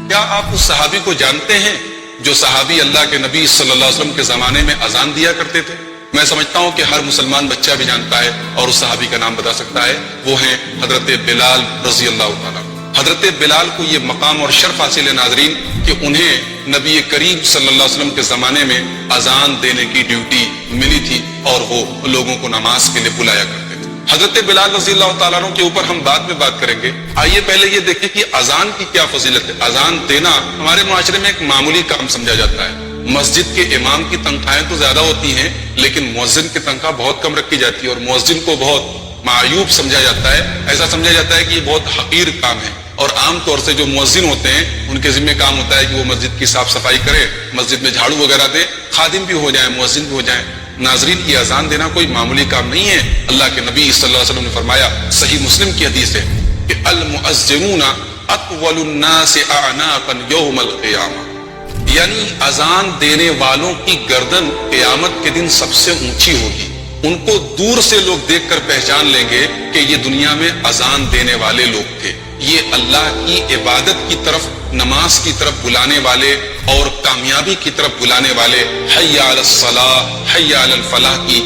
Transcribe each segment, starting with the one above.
کیا آپ اس صحابی کو جانتے ہیں جو صحابی اللہ کے نبی صلی اللہ علیہ وسلم کے زمانے میں اذان دیا کرتے تھے؟ میں سمجھتا ہوں کہ ہر مسلمان بچہ بھی جانتا ہے اور اس صحابی کا نام بتا سکتا ہے، وہ ہیں حضرت بلال رضی اللہ تعالیٰ۔ حضرت بلال کو یہ مقام اور شرف حاصل ہے ناظرین کہ انہیں نبی کریم صلی اللہ علیہ وسلم کے زمانے میں اذان دینے کی ڈیوٹی ملی تھی اور وہ لوگوں کو نماز کے لیے بلایا کرتے تھے۔ حضرت بلال رضی اللہ تعالیٰ عنہ کے اوپر ہم بعد میں بات کریں گے، آئیے پہلے یہ دیکھیں کہ اذان کی کیا فضیلت ہے۔ اذان دینا ہمارے معاشرے میں ایک معمولی کام سمجھا جاتا ہے۔ مسجد کے امام کی تنخواہیں تو زیادہ ہوتی ہیں لیکن مؤذن کی تنخواہ بہت کم رکھی جاتی ہے اور مؤذن کو بہت معیوب سمجھا جاتا ہے، ایسا سمجھا جاتا ہے کہ یہ بہت حقیر کام ہے، اور عام طور سے جو مؤذن ہوتے ہیں ان کے ذمہ کام ہوتا ہے کہ وہ مسجد کی صاف صفائی کرے، مسجد میں جھاڑو وغیرہ دے، خادم بھی ہو جائیں، مؤذن بھی ہو جائیں۔ ناظرین، یہ اذان دینا کوئی معمولی کام نہیں ہے۔ اللہ کے نبی صلی اللہ علیہ وسلم نے فرمایا، صحیح مسلم کی حدیث ہے کہ المؤذنون اطول الناس اعناقا یوم القیامہ، یعنی اذان دینے والوں کی گردن قیامت کے دن سب سے اونچی ہوگی۔ ان کو دور سے لوگ دیکھ کر پہچان لیں گے کہ یہ دنیا میں اذان دینے والے لوگ تھے، یہ اللہ کی عبادت کی طرف، نماز کی طرف بلانے والے اور کامیابی کی طرف بلانے والے، حی علی الصلاۃ حی علی الفلاح کی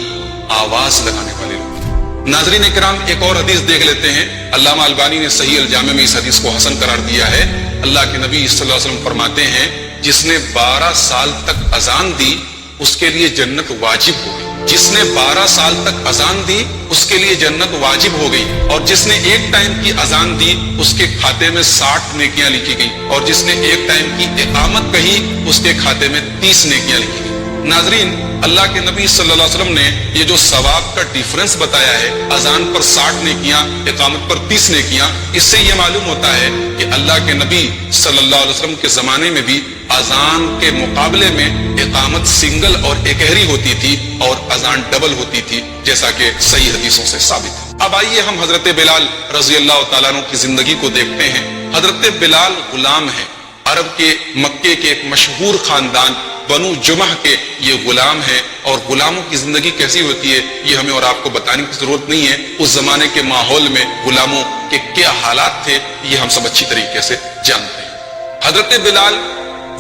آواز لگانے والے لوگ۔ ناظرین کرام، ایک اور حدیث دیکھ لیتے ہیں۔ علامہ البانی نے صحیح الجامع میں اس حدیث کو حسن قرار دیا ہے۔ اللہ کے نبی صلی اللہ علیہ وسلم فرماتے ہیں، جس نے 12 سال تک اذان دی اس کے لیے جنت واجب ہو گئی۔ جس نے 12 سال تک اذان دی اس کے لیے جنت واجب ہو گئی، اور جس نے ایک ٹائم کی اذان دی اس کے کھاتے میں 60 نیکیاں لکھی گئی، اور جس نے ایک ٹائم کی اقامت کہی اس کے کھاتے میں 30 نیکیاں لکھی گئی۔ ناظرین، اللہ کے نبی صلی اللہ علیہ وسلم نے یہ جو ثواب کا ڈیفرنس بتایا ہے، اذان پر 60 نیکیاں، اقامت پر 30 نیکیاں، اس سے یہ معلوم ہوتا ہے کہ اللہ کے نبی صلی اللہ علیہ وسلم کے زمانے میں بھی اذان کے مقابلے میں اقامت سنگل اور ایکہری ہوتی تھی اور اذان ڈبل ہوتی تھی، جیسا کہ صحیح حدیثوں سے ثابت ہے۔ اب آئیے ہم حضرت بلال رضی اللہ تعالیٰ عنہ کی زندگی کو دیکھتے ہیں۔ حضرت بلال غلام ہیں، عرب کے مکے کے ایک مشہور خاندان بنو جمح کے یہ غلام ہیں، اور غلاموں کی زندگی کیسی ہوتی ہے یہ ہمیں اور آپ کو بتانے کی ضرورت نہیں ہے۔ اس زمانے کے ماحول میں غلاموں کے کیا حالات تھے یہ ہم سب اچھی طریقے سے جانتے ہیں۔ حضرت بلال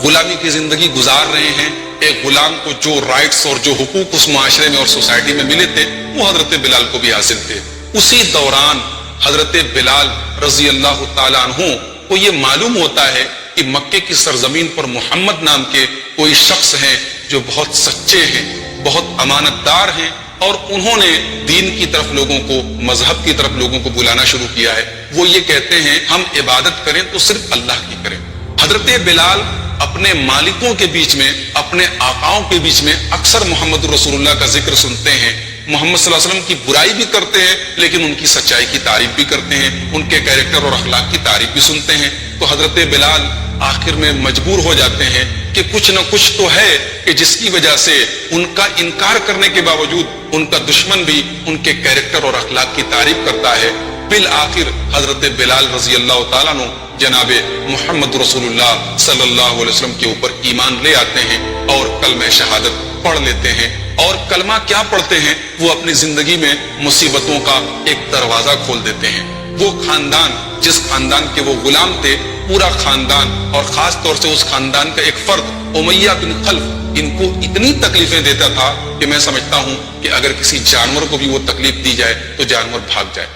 غلامی کی زندگی گزار رہے ہیں۔ ایک غلام کو جو رائٹس اور جو حقوق اس معاشرے میں اور سوسائٹی میں ملے تھے وہ حضرت بلال کو بھی حاصل تھے۔ اسی دوران حضرت بلال رضی اللہ تعالیٰ عنہ کو یہ معلوم ہوتا ہے کہ مکے کی سرزمین پر محمد نام کے کوئی شخص ہیں جو بہت سچے ہیں، بہت امانت دار ہیں، اور انہوں نے دین کی طرف لوگوں کو، مذہب کی طرف لوگوں کو بلانا شروع کیا ہے۔ وہ یہ کہتے ہیں ہم عبادت کریں تو صرف اللہ کی کریں۔ حضرت بلال اپنے مالکوں کے بیچ میں، اپنے آقاؤں کے بیچ میں اکثر محمد رسول اللہ کا ذکر سنتے ہیں، محمد صلی اللہ علیہ وسلم کی برائی بھی کرتے ہیں لیکن ان کی سچائی کی تعریف بھی کرتے ہیں، ان کے کیریکٹر اور اخلاق کی تعریف بھی سنتے ہیں۔ تو حضرت بلال آخر میں مجبور ہو جاتے ہیں کہ کچھ نہ کچھ تو ہے کہ جس کی وجہ سے ان کا انکار کرنے کے باوجود ان کا دشمن بھی ان کے کیریکٹر اور اخلاق کی تعریف کرتا ہے۔ بالآخر حضرت بلال رضی اللہ تعالیٰ عنہ جناب محمد رسول اللہ صلی اللہ علیہ وسلم کے اوپر ایمان لے آتے ہیں اور کلمہ شہادت پڑھ لیتے ہیں۔ اور کلمہ کیا پڑھتے ہیں؟ وہ اپنی زندگی میں مصیبتوں کا ایک دروازہ کھول دیتے ہیں۔ وہ خاندان، جس خاندان کے وہ غلام تھے، پورا خاندان اور خاص طور سے اس خاندان کا ایک فرد امیہ بن خلف ان کو اتنی تکلیفیں دیتا تھا کہ میں سمجھتا ہوں کہ اگر کسی جانور کو بھی وہ تکلیف دی جائے تو جانور بھاگ جائے۔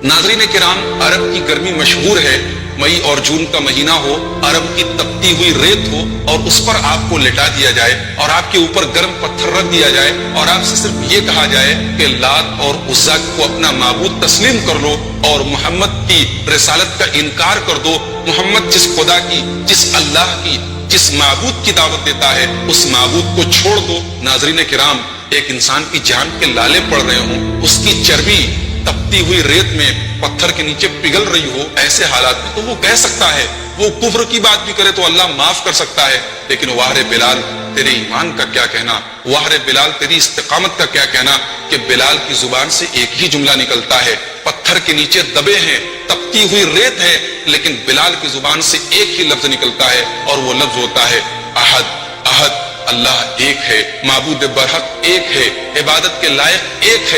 ناظرین کرام، عرب کی گرمی مشہور ہے، مئی اور جون کا مہینہ ہو، عرب کی تپتی ہوئی ریت ہو اور اس پر آپ کو لٹا دیا جائے اور آپ کے اوپر گرم پتھر رکھ دیا جائے اور آپ سے صرف یہ کہا جائے کہ لات اور عزا کو اپنا معبود تسلیم کر لو اور محمد کی رسالت کا انکار کر دو، محمد جس خدا کی، جس اللہ کی، جس معبود کی دعوت دیتا ہے اس معبود کو چھوڑ دو۔ ناظرین کرام، ایک انسان کی جان کے لالے پڑ رہے ہوں، اس کی چربی تپتی ہوئی ریت میں پتھر کے نیچے پگھل رہی ہو، ایسے حالات میں تو وہ کہہ سکتا ہے، وہ کفر کی بات بھی کرے تو اللہ معاف کر سکتا ہے، لیکن واہ بلال تیرے ایمان کا کیا کہنا، واہ بلال تیری استقامت کا کیا کہنا کہ بلال کی زبان سے ایک ہی جملہ نکلتا ہے، پتھر کے نیچے دبے ہیں، تپتی ہوئی ریت ہے، لیکن بلال کی زبان سے ایک ہی لفظ نکلتا ہے اور وہ لفظ ہوتا ہے احد، احد، اللہ ایک ہے، معبود برحق ایک ہے، عبادت کے لائق ایک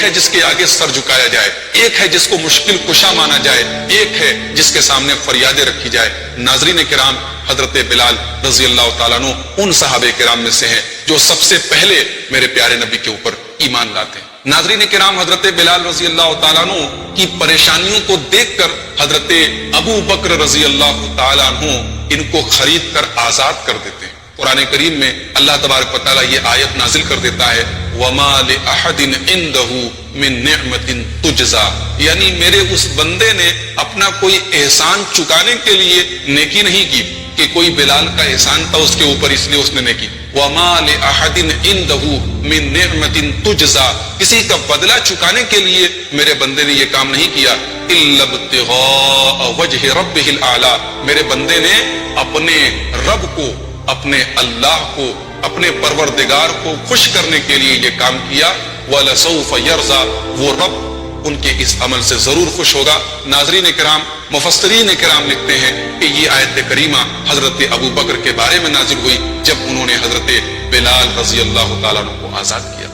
ہے جس کے آگے سر جھکایا جائے، ایک ہے جس کو مشکل کشا مانا جائے، ایک ہے جس کے سامنے فریادیں رکھی جائے۔ ناظرین کرام، حضرت بلال رضی اللہ تعالیٰ عنہ ان صحابہ کرام میں سے ہیں جو سب سے پہلے میرے پیارے نبی کے اوپر ایمان لاتے ہیں۔ ناظرین کرام، حضرت بلال رضی اللہ تعالیٰ عنہ کی پریشانیوں کو دیکھ کر حضرت ابو بکر رضی اللہ تعالیٰ عنہ ان کو خرید کر آزاد کر دیتے ہیں۔ قرآن کریم میں اللہ تبارک و تعالیٰ یہ آیت نازل کر دیتا ہے وَمَا لِأَحَدٍ عِنْدَهُ مِن نِعْمَةٍ تُجْزَى، یعنی میرے اس بندے نے اپنا کوئی احسان چکانے کے لیے نیکی نہیں کی کہ کوئی بلال کا احسان تھا اس کے اوپر اس لیے اس نے نیکی۔ وَمَا لِأَحَدٍ عِنْدَهُ مِن نِعْمَةٍ تُجْزَى، کسی کا بدلہ چکانے کے لیے میرے بندے نے یہ کام نہیں کیا۔ إِلَّا ابْتِغَاءَ وَجْهِ رَبِّهِ الْأَعْلَى، میرے بندے نے اپنے رب کو، اپنے اللہ کو، اپنے پروردگار کو خوش کرنے کے لیے یہ کام کیا۔ وَلَسَوْفَ يَرْضَى، وہ رب ان کے اس عمل سے ضرور خوش ہوگا۔ ناظرین کرام، مفسرین کرام لکھتے ہیں کہ یہ آیت کریمہ حضرت ابو بکر کے بارے میں نازل ہوئی جب انہوں نے حضرت بلال رضی اللہ تعالیٰ عنہ کو آزاد کیا۔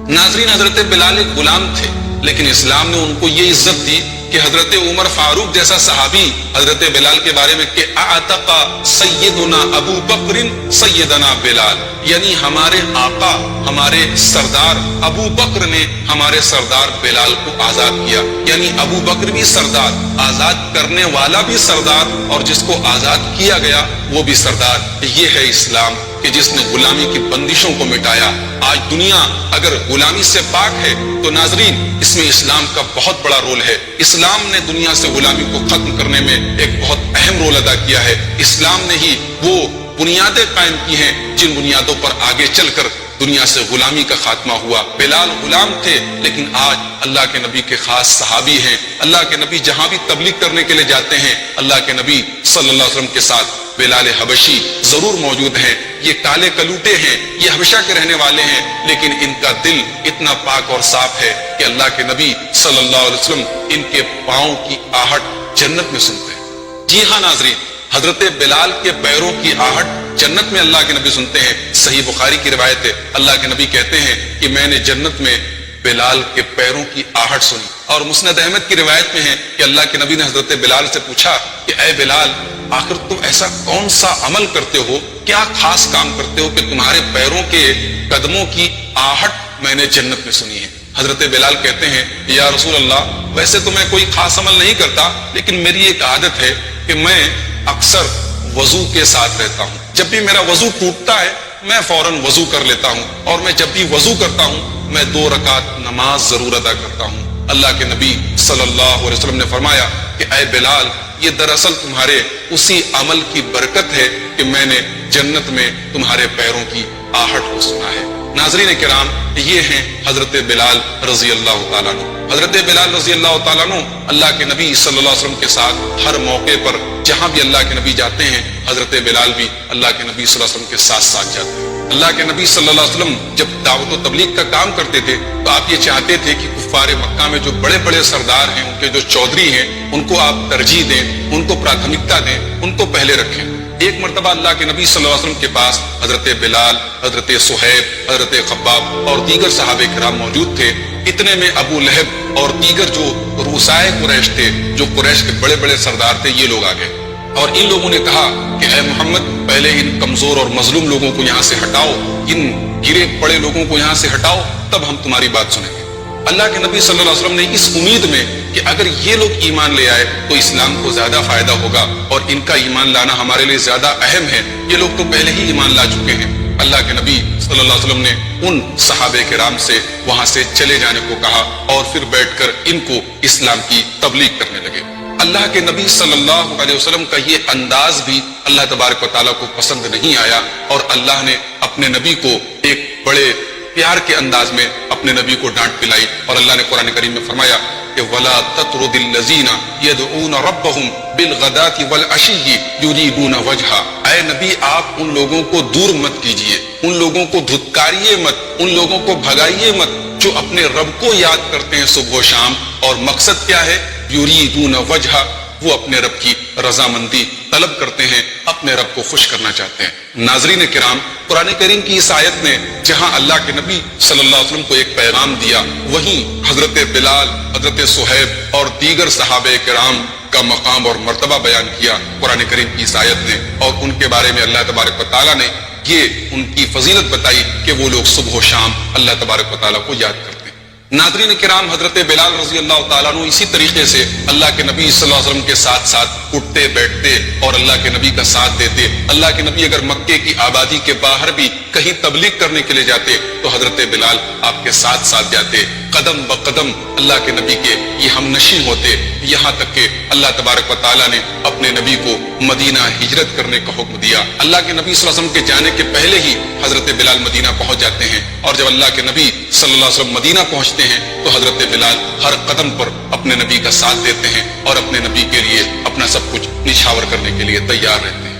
ناظرین، حضرت بلال ایک غلام تھے، لیکن اسلام نے ان کو یہ عزت دی کہ حضرت عمر فاروق جیسا صحابی حضرت بلال کے بارے میں کہ اعتق سیدنا ابو بکر سیدنا بلال، یعنی ہمارے آقا، ہمارے سردار ابو بکر نے ہمارے سردار بلال کو آزاد کیا، یعنی ابو بکر بھی سردار، آزاد کرنے والا بھی سردار، اور جس کو آزاد کیا گیا وہ بھی سردار۔ یہ ہے اسلام کہ جس نے غلامی کی بندشوں کو مٹایا۔ آج دنیا اگر غلامی سے پاک ہے تو ناظرین اس میں اسلام کا بہت بڑا رول ہے۔ اسلام نے دنیا سے غلامی کو ختم کرنے میں ایک بہت اہم رول ادا کیا ہے۔ اسلام نے ہی وہ بنیادیں قائم کی ہیں جن بنیادوں پر آگے چل کر دنیا سے غلامی کا خاتمہ ہوا۔ بلال غلام تھے، لیکن آج اللہ کے نبی کے خاص صحابی ہیں۔ اللہ کے نبی جہاں بھی تبلیغ کرنے کے لیے جاتے ہیں، اللہ کے نبی صلی اللہ علیہ وسلم کے ساتھ بلال حبشی ضرور موجود ہیں۔ یہ کالے کلوٹے ہیں، یہ حبشہ کے رہنے والے ہیں، لیکن ان کا دل اتنا پاک اور صاف ہے کہ اللہ کے نبی صلی اللہ علیہ وسلم ان کے پاؤں کی آہٹ جنت میں سنتے ہیں۔ جی ہاں ناظرین، حضرت بلال کے پیروں کی آہٹ جنت میں اللہ کے نبی سنتے ہیں۔ صحیح بخاری کی روایت ہے، اللہ کے نبی کہتے ہیں کہ میں نے جنت میں بلال کے پیروں کی آہٹ سنی۔ اور مسند احمد کی روایت میں ہے کہ اللہ کے نبی نے حضرت بلال سے پوچھا کہ اے بلال، آخر تم ایسا کون سا عمل کرتے ہو، کیا خاص کام کرتے ہو کہ تمہارے پیروں کے قدموں کی آہٹ میں نے جنت میں سنی ہے؟ حضرت بلال کہتے ہیں یا رسول اللہ، ویسے تو میں کوئی خاص عمل نہیں کرتا، لیکن میری ایک عادت ہے کہ میں اکثر وضو کے ساتھ رہتا ہوں۔ جب بھی میرا وضو ٹوٹتا ہے میں فوراً وضو کر لیتا ہوں، اور میں جب بھی وضو کرتا ہوں میں 2 رکعت نماز ضرور ادا کرتا ہوں۔ اللہ کے نبی صلی اللہ علیہ وسلم نے فرمایا کہ اے بلال، یہ دراصل تمہارے اسی عمل کی برکت ہے کہ میں نے جنت میں تمہارے پیروں کی آہٹ کو سنا ہے۔ ناظرین کرام، یہ ہیں حضرت بلال رضی اللہ تعالیٰ عنہ۔ حضرت بلال رضی اللہ تعالیٰ عنہ اللہ کے نبی صلی اللہ علیہ وسلم کے ساتھ ہر موقع پر جہاں بھی اللہ کے نبی جاتے ہیں، حضرت بلال بھی اللہ کے نبی صلی اللہ علیہ وسلم کے ساتھ ساتھ جاتے ہیں۔ اللہ کے نبی صلی اللہ علیہ وسلم جب دعوت و تبلیغ کا کام کرتے تھے تو آپ یہ چاہتے تھے کہ کفار مکہ میں جو بڑے بڑے سردار ہیں، ان کے جو چودھری ہیں، ان کو آپ ترجیح دیں، ان کو پراتھمکتا دیں، ان کو پہلے رکھیں۔ ایک مرتبہ اللہ کے نبی صلی اللہ علیہ وسلم کے پاس حضرت بلال، حضرت صہیب، حضرت خباب اور دیگر صحابہ کرام موجود تھے۔ اتنے میں ابو لہب اور دیگر جو رؤسائے قریش تھے، جو قریش کے بڑے بڑے سردار تھے، یہ لوگ آ گئے اور ان لوگوں نے کہا کہ اے محمد، پہلے ان کمزور اور مظلوم لوگوں کو یہاں سے ہٹاؤ، ان گرے پڑے لوگوں کو یہاں سے ہٹاؤ، تب ہم تمہاری بات سنیں گے۔ اللہ کے نبی صلی اللہ علیہ وسلم نے اس امید میں کہ اگر یہ لوگ ایمان لے آئے تو اسلام کو زیادہ فائدہ ہوگا اور ان کا ایمان لانا ہمارے لیے زیادہ اہم ہے، یہ لوگ تو پہلے ہی ایمان لا چکے ہیں، اللہ کے نبی صلی اللہ علیہ وسلم نے ان صحابہ کرام سے وہاں سے چلے جانے کو کہا اور پھر بیٹھ کر ان کو اسلام کی تبلیغ کرنے لگے۔ اللہ کے نبی صلی اللہ علیہ وسلم کا یہ انداز بھی اللہ تبارک و تعالیٰ کو پسند نہیں آیا، اور اللہ نے اپنے نبی کو ایک بڑے پیار کے انداز میں اپنے نبی کو ڈانٹ پلائی، اور اللہ نے قرآن کریم میں فرمایا کہ وَلَا تَطْرُدِ الَّذِينَ يَدْعُونَ رَبَّهُمْ بِالْغَدَاةِ وَالْعَشِيِّ يُرِيدُونَ وَجْهَهُ، اے نبی آپ ان لوگوں کو دور مت کیجئے، ان لوگوں کو دھتکاریے مت، ان لوگوں کو بھگائیے مت جو اپنے رب کو یاد کرتے ہیں صبح و شام، اور مقصد کیا ہے؟ یُرِيدُونَ وَجْهَهُ، وہ اپنے رب کی رضامندی طلب کرتے ہیں، اپنے رب کو کو خوش کرنا چاہتے ہیں۔ ناظرین کرام، قرآن کریم کی اس آیت نے جہاں اللہ کے نبی صلی اللہ علیہ وسلم کو ایک پیغام دیا، وہیں حضرت بلال، حضرت صہیب اور دیگر صحابہ کرام کا مقام اور مرتبہ بیان کیا قرآن کریم کی اس آیت نے، اور ان کے بارے میں اللہ تبارک و تعالیٰ نے یہ ان کی فضیلت بتائی کہ وہ لوگ صبح و شام اللہ تبارک و تعالیٰ کو یاد کرتے ہیں۔ ناظرین کرام، حضرت بلال رضی اللہ تعالیٰ عنہ اسی طریقے سے اللہ کے نبی صلی اللہ علیہ وسلم کے ساتھ ساتھ اٹھتے بیٹھتے اور اللہ کے نبی کا ساتھ دیتے۔ اللہ کے نبی اگر مکے کی آبادی کے باہر بھی کہیں تبلیغ کرنے کے لیے جاتے تو حضرت بلال آپ کے ساتھ ساتھ جاتے، قدم بقدم اللہ کے نبی کے یہ ہم نشین ہوتے، یہاں تک کہ اللہ تبارک و تعالیٰ نے اپنے نبی کو مدینہ ہجرت کرنے کا حکم دیا۔ اللہ کے نبی صلی اللہ علیہ وسلم کے جانے کے پہلے ہی حضرت بلال مدینہ پہنچ جاتے ہیں، اور جب اللہ کے نبی صلی اللہ علیہ وسلم مدینہ پہنچتے ہیں تو حضرت بلال ہر قدم پر اپنے نبی کا ساتھ دیتے ہیں اور اپنے نبی کے لیے اپنا سب کچھ نچھاور کرنے کے لیے تیار رہتے ہیں۔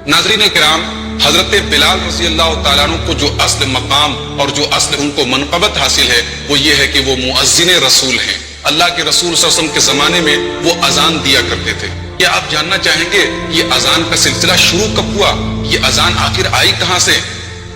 ناظرین کرام، حضرت بلال رضی اللہ تعالیٰ عنہ کو جو اصل مقام اور جو اصل ان کو منقبت حاصل ہے وہ یہ ہے کہ وہ مؤذن رسول ہیں۔ اللہ کے رسول صلی اللہ علیہ وسلم کے زمانے میں وہ اذان دیا کرتے تھے۔ کیا آپ جاننا چاہیں گے یہ اذان کا سلسلہ شروع کب ہوا؟ یہ اذان آخر آئی کہاں سے؟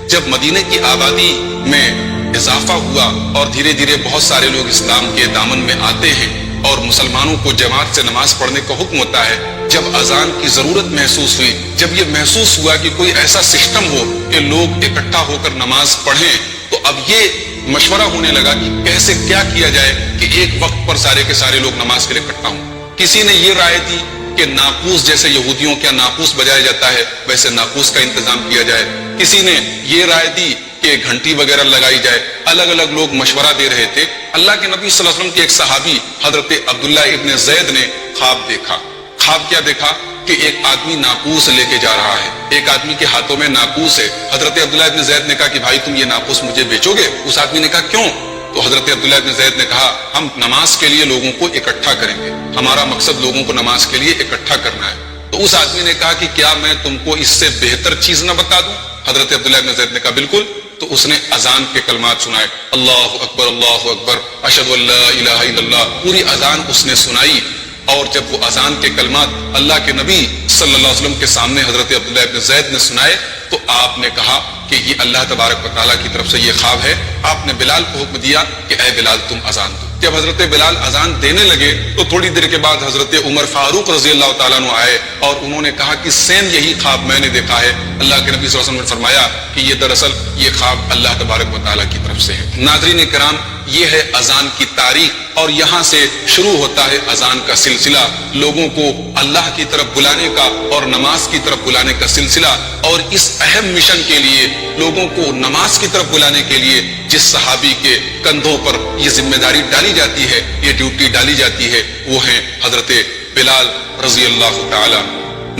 جب مدینہ کی آبادی میں اضافہ ہوا اور دھیرے دھیرے بہت سارے لوگ اسلام کے دامن میں آتے ہیں اور مسلمانوں کو جماعت سے نماز پڑھنے کا حکم ہوتا ہے، جب اذان کی ضرورت محسوس ہوئی، جب یہ محسوس ہوا کہ کوئی ایسا سسٹم ہو کہ لوگ اکٹھا ہو کر نماز پڑھیں، تو اب یہ مشورہ ہونے لگا کہ کیسے کیا کیا جائے کہ ایک وقت پر سارے کے سارے لوگ نماز کے لیے اکٹھا ہوں۔ کسی نے یہ رائے دی کہ ناقوس، جیسے یہودیوں کیا ناقوس بجایا جاتا ہے ویسے ناقوس کا انتظام کیا جائے۔ کسی نے یہ رائے دی کہ گھنٹی وغیرہ لگائی جائے۔ الگ الگ لوگ مشورہ دے رہے تھے۔ اللہ کے نبی صلی اللہ علیہ وسلم کے ایک صحابی حضرت عبداللہ ابن زید نے خواب دیکھا۔ خواب کیا دیکھا کہ ایک آدمی ناقوس لے کے جا رہا ہے، ایک آدمی کے ہاتھوں میں ناقوس ہے۔ حضرت عبداللہ ابن زید نے کہا کہ بھائی تم یہ ناقوس مجھے بیچو گے؟ اس آدمی نے کہا کیوں؟ تو حضرت عبداللہ ابن زید نے کہا ہم نماز کے لیے لوگوں کو اکٹھا کریں گے، ہمارا مقصد لوگوں کو نماز کے لیے اکٹھا کرنا ہے۔ تو اس آدمی نے کہا کہ کیا میں تم کو اس سے بہتر چیز نہ بتا دوں؟ حضرت عبداللہ ابن زید نے کہا بالکل۔ تو اس نے اذان کے کلمات سنائے، اللہ اکبر اللہ اکبر اشہد ان لا الہ الا اللہ، پوری اذان اس نے سنائی۔ اور جب وہ اذان کے کلمات اللہ کے نبی صلی اللہ علیہ وسلم کے سامنے حضرت عبداللہ ابن زید نے سنائے تو آپ نے کہا کہ یہ اللہ تبارک و تعالیٰ کی طرف سے یہ خواب ہے۔ آپ نے بلال کو حکم دیا کہ اے بلال تم اذان دو۔ جب حضرت بلال اذان دینے لگے تو تھوڑی دیر کے بعد حضرت عمر فاروق رضی اللہ تعالیٰ عنہ آئے اور انہوں نے کہا کہ سیم یہی خواب میں نے دیکھا ہے۔ اللہ کے نبی صلی اللہ علیہ وسلم نے فرمایا کہ یہ دراصل یہ خواب اللہ تبارک و تعالیٰ کی طرف سے ہے۔ ناظرین کرام، یہ ہے اذان کی تاریخ، اور یہاں سے شروع ہوتا ہے اذان کا سلسلہ، لوگوں کو اللہ کی طرف بلانے کا اور نماز کی طرف بلانے کا سلسلہ۔ اور اس اہم مشن کے لیے، لوگوں کو نماز کی طرف بلانے کے لیے جس صحابی کے کندھوں پر یہ ذمہ داری ڈالی جاتی ہے، یہ ڈیوٹی ڈالی جاتی ہے، وہ ہیں حضرت بلال رضی اللہ تعالی۔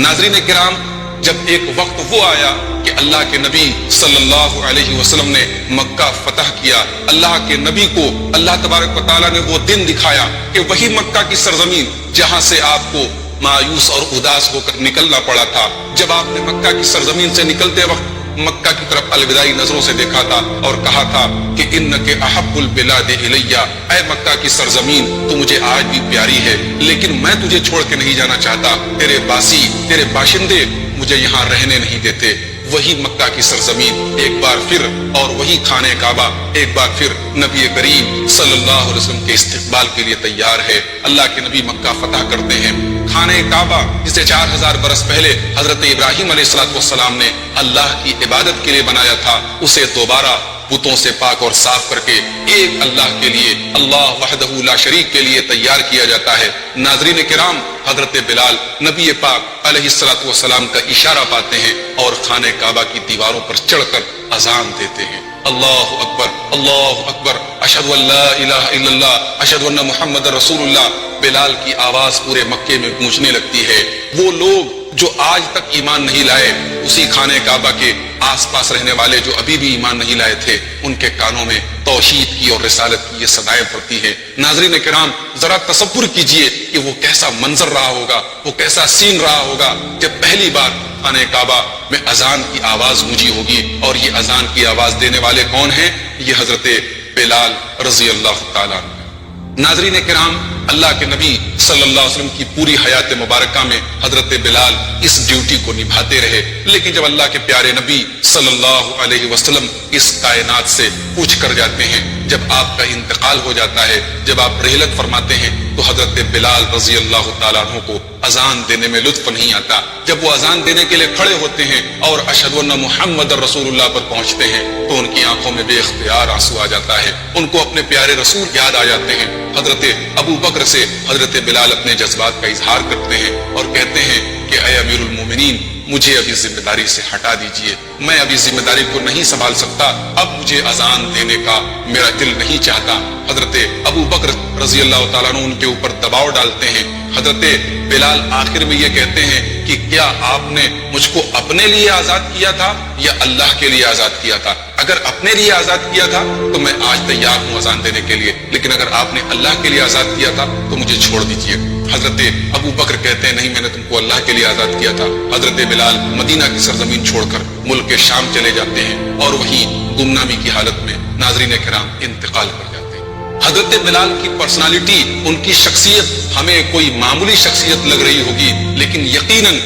ناظرین کرام، جب ایک وقت وہ آیا کہ اللہ کے نبی صلی اللہ علیہ وسلم نے مکہ فتح کیا، اللہ کے نبی کو اللہ تبارک و تعالیٰ نے وہ دن دکھایا کہ وہی مکہ کی سرزمین جہاں سے آپ کو مایوس اور اداس ہو کر نکلنا پڑا تھا، جب آپ نے مکہ کی سرزمین سے نکلتے وقت مکہ کی طرف الوداعی نظروں سے دیکھا تھا اور کہا تھا کہ انک احب البلاد الیہ، اے مکہ کی سرزمین تو مجھے آج بھی پیاری ہے، لیکن میں تجھے چھوڑ کے نہیں جانا چاہتا، تیرے باسی، تیرے باشندے مجھے یہاں رہنے نہیں دیتے۔ وہی مکہ کی سرزمین ایک بار پھر اور وہی خانہ کعبہ ایک بار پھر نبی کریم صلی اللہ علیہ وسلم کے استقبال کے لیے تیار ہے۔ اللہ کے نبی مکہ فتح کرتے ہیں۔ خانہ کعبہ جسے 4000 برس پہلے حضرت ابراہیم علیہ السلام نے اللہ کی عبادت کے لیے بنایا تھا، اسے دوبارہ بتوں سے پاک اور صاف کر کے ایک اللہ کے لیے، اللہ وحدہ لا شریک کے لیے تیار کیا جاتا ہے۔ ناظرین کرام، حضرت بلال نبی پاک علیہ السلام کا اشارہ پاتے ہیں اور خانہ کعبہ کی دیواروں پر چڑھ کر اذان دیتے ہیں، اللہ اکبر اشہد ان لا الہ الا اللہ اشہد ان محمد رسول اللہ۔ بلال کی آواز پورے مکے میں گونجنے لگتی ہے۔ وہ لوگ جو آج تک ایمان نہیں لائے، اسی خانہ کعبہ کے آس پاس رہنے والے جو ابھی بھی ایمان نہیں لائے تھے، ان کے کانوں میں توحید کی اور رسالت کی یہ صدائیں پڑتی ہیں۔ ناظرین کرام، ذرا تصور کیجئے کہ وہ کیسا منظر رہا ہوگا، وہ کیسا سین رہا ہوگا جب پہلی بار خانہ کعبہ میں اذان کی آواز گونجی ہوگی۔ اور یہ اذان کی آواز دینے والے کون ہیں؟ یہ حضرت بلال رضی اللہ تعالیٰ عنہ۔ ناظرین کرام، اللہ کے نبی صلی اللہ علیہ وسلم کی پوری حیات مبارکہ میں حضرت بلال اس ڈیوٹی کو نبھاتے رہے، لیکن جب اللہ کے پیارے نبی صلی اللہ علیہ وسلم اس کائنات سے پوچھ کر جاتے ہیں، جب آپ کا انتقال ہو جاتا ہے، جب آپ رحلت فرماتے ہیں، تو حضرت بلال رضی اللہ تعالیٰ عنہ کو اذان دینے میں لطف نہیں آتا۔ جب وہ اذان دینے کے لیے کھڑے ہوتے ہیں اور اشہد ان محمد رسول اللہ پر پہنچتے ہیں تو ان کی آنکھوں میں بے اختیار آنسو آ جاتا ہے، ان کو اپنے پیارے رسول یاد آ جاتے ہیں۔ حضرت ابو بکر سے حضرت بلال اپنے جذبات کا اظہار کرتے ہیں اور کہتے ہیں کہ اے امیر المومنین، مجھے ابھی ذمہ داری سے ہٹا دیجئے، میں ابھی ذمہ داری کو نہیں سنبھال سکتا، اب مجھے اذان دینے کا میرا دل نہیں چاہتا۔ حضرت ابو بکر رضی اللہ تعالیٰ عنہ ان کے اوپر دباؤ ڈالتے ہیں۔ حضرت بلال آخر میں یہ کہتے ہیں کہ کیا آپ نے مجھ کو اپنے لیے آزاد کیا تھا یا اللہ کے لیے آزاد کیا تھا؟ اگر اپنے لیے آزاد کیا تھا تو میں آج تیار ہوں اذان دینے کے لیے، لیکن اگر آپ نے اللہ کے لیے آزاد کیا تھا تو مجھے چھوڑ دیجئے۔ حضرت ابو بکر کہتے ہیں نہیں، میں نے تم کو اللہ کے لیے آزاد کیا تھا۔ حضرت بلال مدینہ کی سرزمین چھوڑ کر ملک شام چلے جاتے ہیں اور وہیں گمنامی کی حالت میں ناظرین کرام انتقال کر جاتے ہیں۔ حضرت بلال کی پرسنالٹی، ان کی شخصیت ہمیں کوئی معمولی شخصیت لگ رہی ہوگی، لیکن یقیناً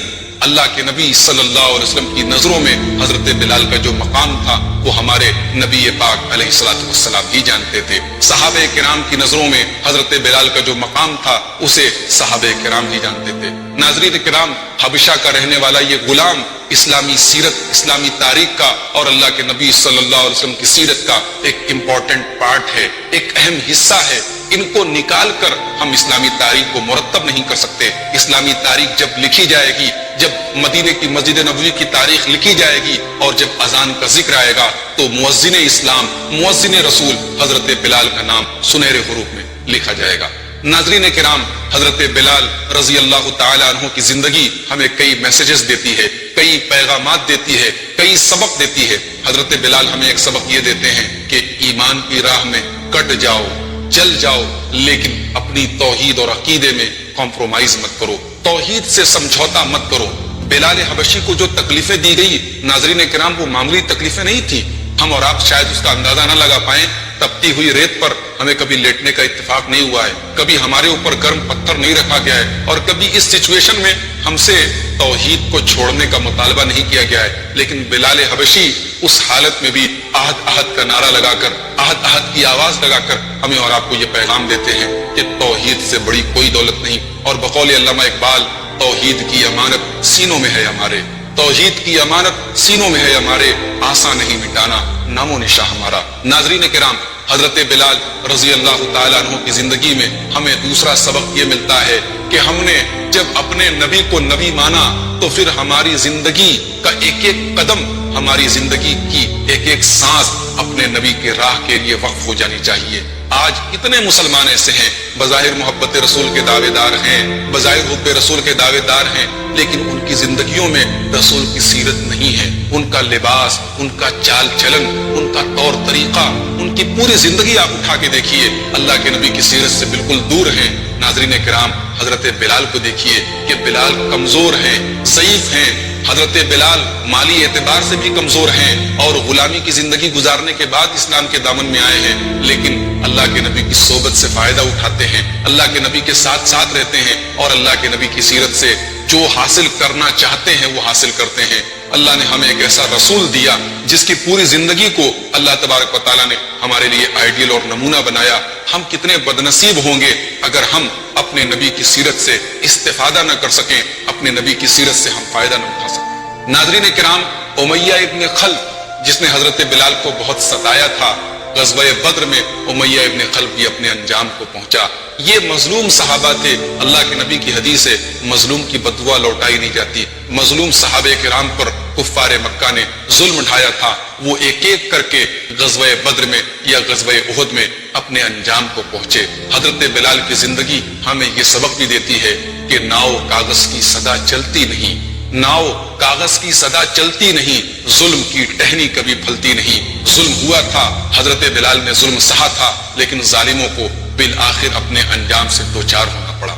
اللہ کے نبی صلی اللہ علیہ وسلم کی نظروں میں حضرت بلال کا جو مقام تھا وہ ہمارے نبی پاک علیہ الصلوۃ والسلام ہی جانتے تھے۔ صحابہ کرام کی نظروں میں حضرت بلال کا جو مقام تھا اسے صحابہ کرام ہی جانتے تھے۔ ناظرین کرام، حبشہ کا رہنے والا یہ غلام اسلامی سیرت، اسلامی تاریخ کا اور اللہ کے نبی صلی اللہ علیہ وسلم کی سیرت کا ایک امپورٹنٹ پارٹ ہے، ایک اہم حصہ ہے۔ ان کو نکال کر ہم اسلامی تاریخ کو مرتب نہیں کر سکتے۔ اسلامی تاریخ جب لکھی جائے گی، جب مدینے کی مسجد نبوی کی تاریخ لکھی جائے گی اور جب اذان کا ذکر آئے گا تو مؤذن اسلام، مؤذن رسول حضرت بلال کا نام سنہرے حروف میں لکھا جائے گا۔ ناظرین کرام، حضرت بلال رضی اللہ تعالیٰ عنہ کی زندگی ہمیں کئی میسیجز دیتی ہے، کئی پیغامات دیتی ہے، کئی سبق دیتی ہے۔ حضرت بلال ہمیں ایک سبق یہ دیتے ہیں کہ ایمان کی راہ میں کٹ جاؤ، جل جاؤ، لیکن اپنی توحید اور عقیدے میں کمپرومائز مت کرو، توحید سے سمجھوتا مت کرو۔ بلال حبشی کو جو تکلیفیں دی گئی ناظرین کرام وہ معمولی تکلیفیں نہیں تھی۔ ہم اور آپ شاید اس کا اندازہ نہ لگا پائیں، تپتی ہوئی ریت پر ہمیں کبھی لیٹنے کا اتفاق نہیں ہوا ہے، کبھی ہمارے اوپر گرم پتھر نہیں رکھا گیا ہے، اور کبھی اس سچویشن میں ہم سے توحید کو چھوڑنے کا مطالبہ نہیں کیا گیا ہے۔ لیکن بلال حبشی اس حالت میں بھی عہد عہد کا نعرہ لگا کر، عہد عہد کی آواز لگا کر ہمیں اور آپ کو یہ پیغام دیتے ہیں کہ توحید سے بڑی کوئی دولت نہیں۔ اور بقول علامہ اقبال، توحید کی امانت سینوں میں ہے ہمارے، توحید کی امانت سینوں میں ہے ہمارے، آسان نہیں مٹانا نام و نشاں ہمارا۔ ناظرین کرام، حضرت بلال رضی اللہ تعالیٰ عنہ کی زندگی میں ہمیں دوسرا سبق یہ ملتا ہے کہ ہم نے جب اپنے نبی کو نبی مانا تو پھر ہماری زندگی کا ایک ایک قدم، ہماری زندگی کی ایک ایک سانس اپنے نبی کے راہ کے لیے وقف ہو جانی چاہیے۔ آج کتنے مسلمان ایسے ہیں بظاہر محبت رسول کے دعوے دار ہیں، بظاہر حب رسول کے دعوے دار ہیں، لیکن ان کی زندگیوں میں رسول کی سیرت نہیں ہے، ان کا لباس، ان کا چال چلن، ان کا طور طریقہ، ان کی پوری زندگی آپ اٹھا کے دیکھیے اللہ کے نبی کی سیرت سے بالکل دور ہیں۔ ناظرین کرام، حضرت بلال کو دیکھیے کہ بلال کمزور ہیں، ضعیف ہیں۔ حضرت بلال مالی اعتبار سے بھی کمزور ہیں اور غلامی کی زندگی گزارنے کے بعد اسلام کے دامن میں آئے ہیں، لیکن اللہ کے نبی کی صحبت سے فائدہ اٹھاتے ہیں، اللہ کے نبی کے ساتھ ساتھ رہتے ہیں اور اللہ کے نبی کی سیرت سے جو حاصل کرنا چاہتے ہیں وہ حاصل کرتے ہیں۔ اللہ نے ہمیں ایک ایسا رسول دیا جس کی پوری زندگی کو اللہ تبارک و تعالیٰ نے ہمارے لیے آئیڈیل اور نمونہ بنایا۔ ہم کتنے بدنصیب ہوں گے اگر ہم اپنے نبی کی سیرت سے استفادہ نہ کر سکیں، اپنے نبی کی سیرت سے ہم فائدہ نہ اٹھا سکیں۔ ناظرین کرام، امیہ ابن خلف جس نے حضرت بلال کو بہت ستایا تھا، غزوہ بدر میں امیہ ابن خلف بھی اپنے انجام کو پہنچا۔ یہ مظلوم صحابہ تھے، اللہ کے نبی کی حدیث ہے مظلوم کی بددعا لوٹائی نہیں جاتی۔ مظلوم صحابہ کرام پر کفار مکہ نے ظلم ڈھایا تھا، وہ ایک ایک کر کے غزوہ بدر میں یا غزوہ احد میں اپنے انجام کو پہنچے۔ حضرت بلال کی زندگی ہمیں یہ سبق بھی دیتی ہے کہ ناؤ کاغذ کی صدا چلتی نہیں، ناؤ کاغذ کی صدا چلتی نہیں، ظلم کی ٹہنی کبھی پھلتی نہیں۔ ظلم ہوا تھا، حضرت بلال نے ظلم سہا تھا، لیکن ظالموں کو بالآخر اپنے انجام سے دوچار ہونا پڑا۔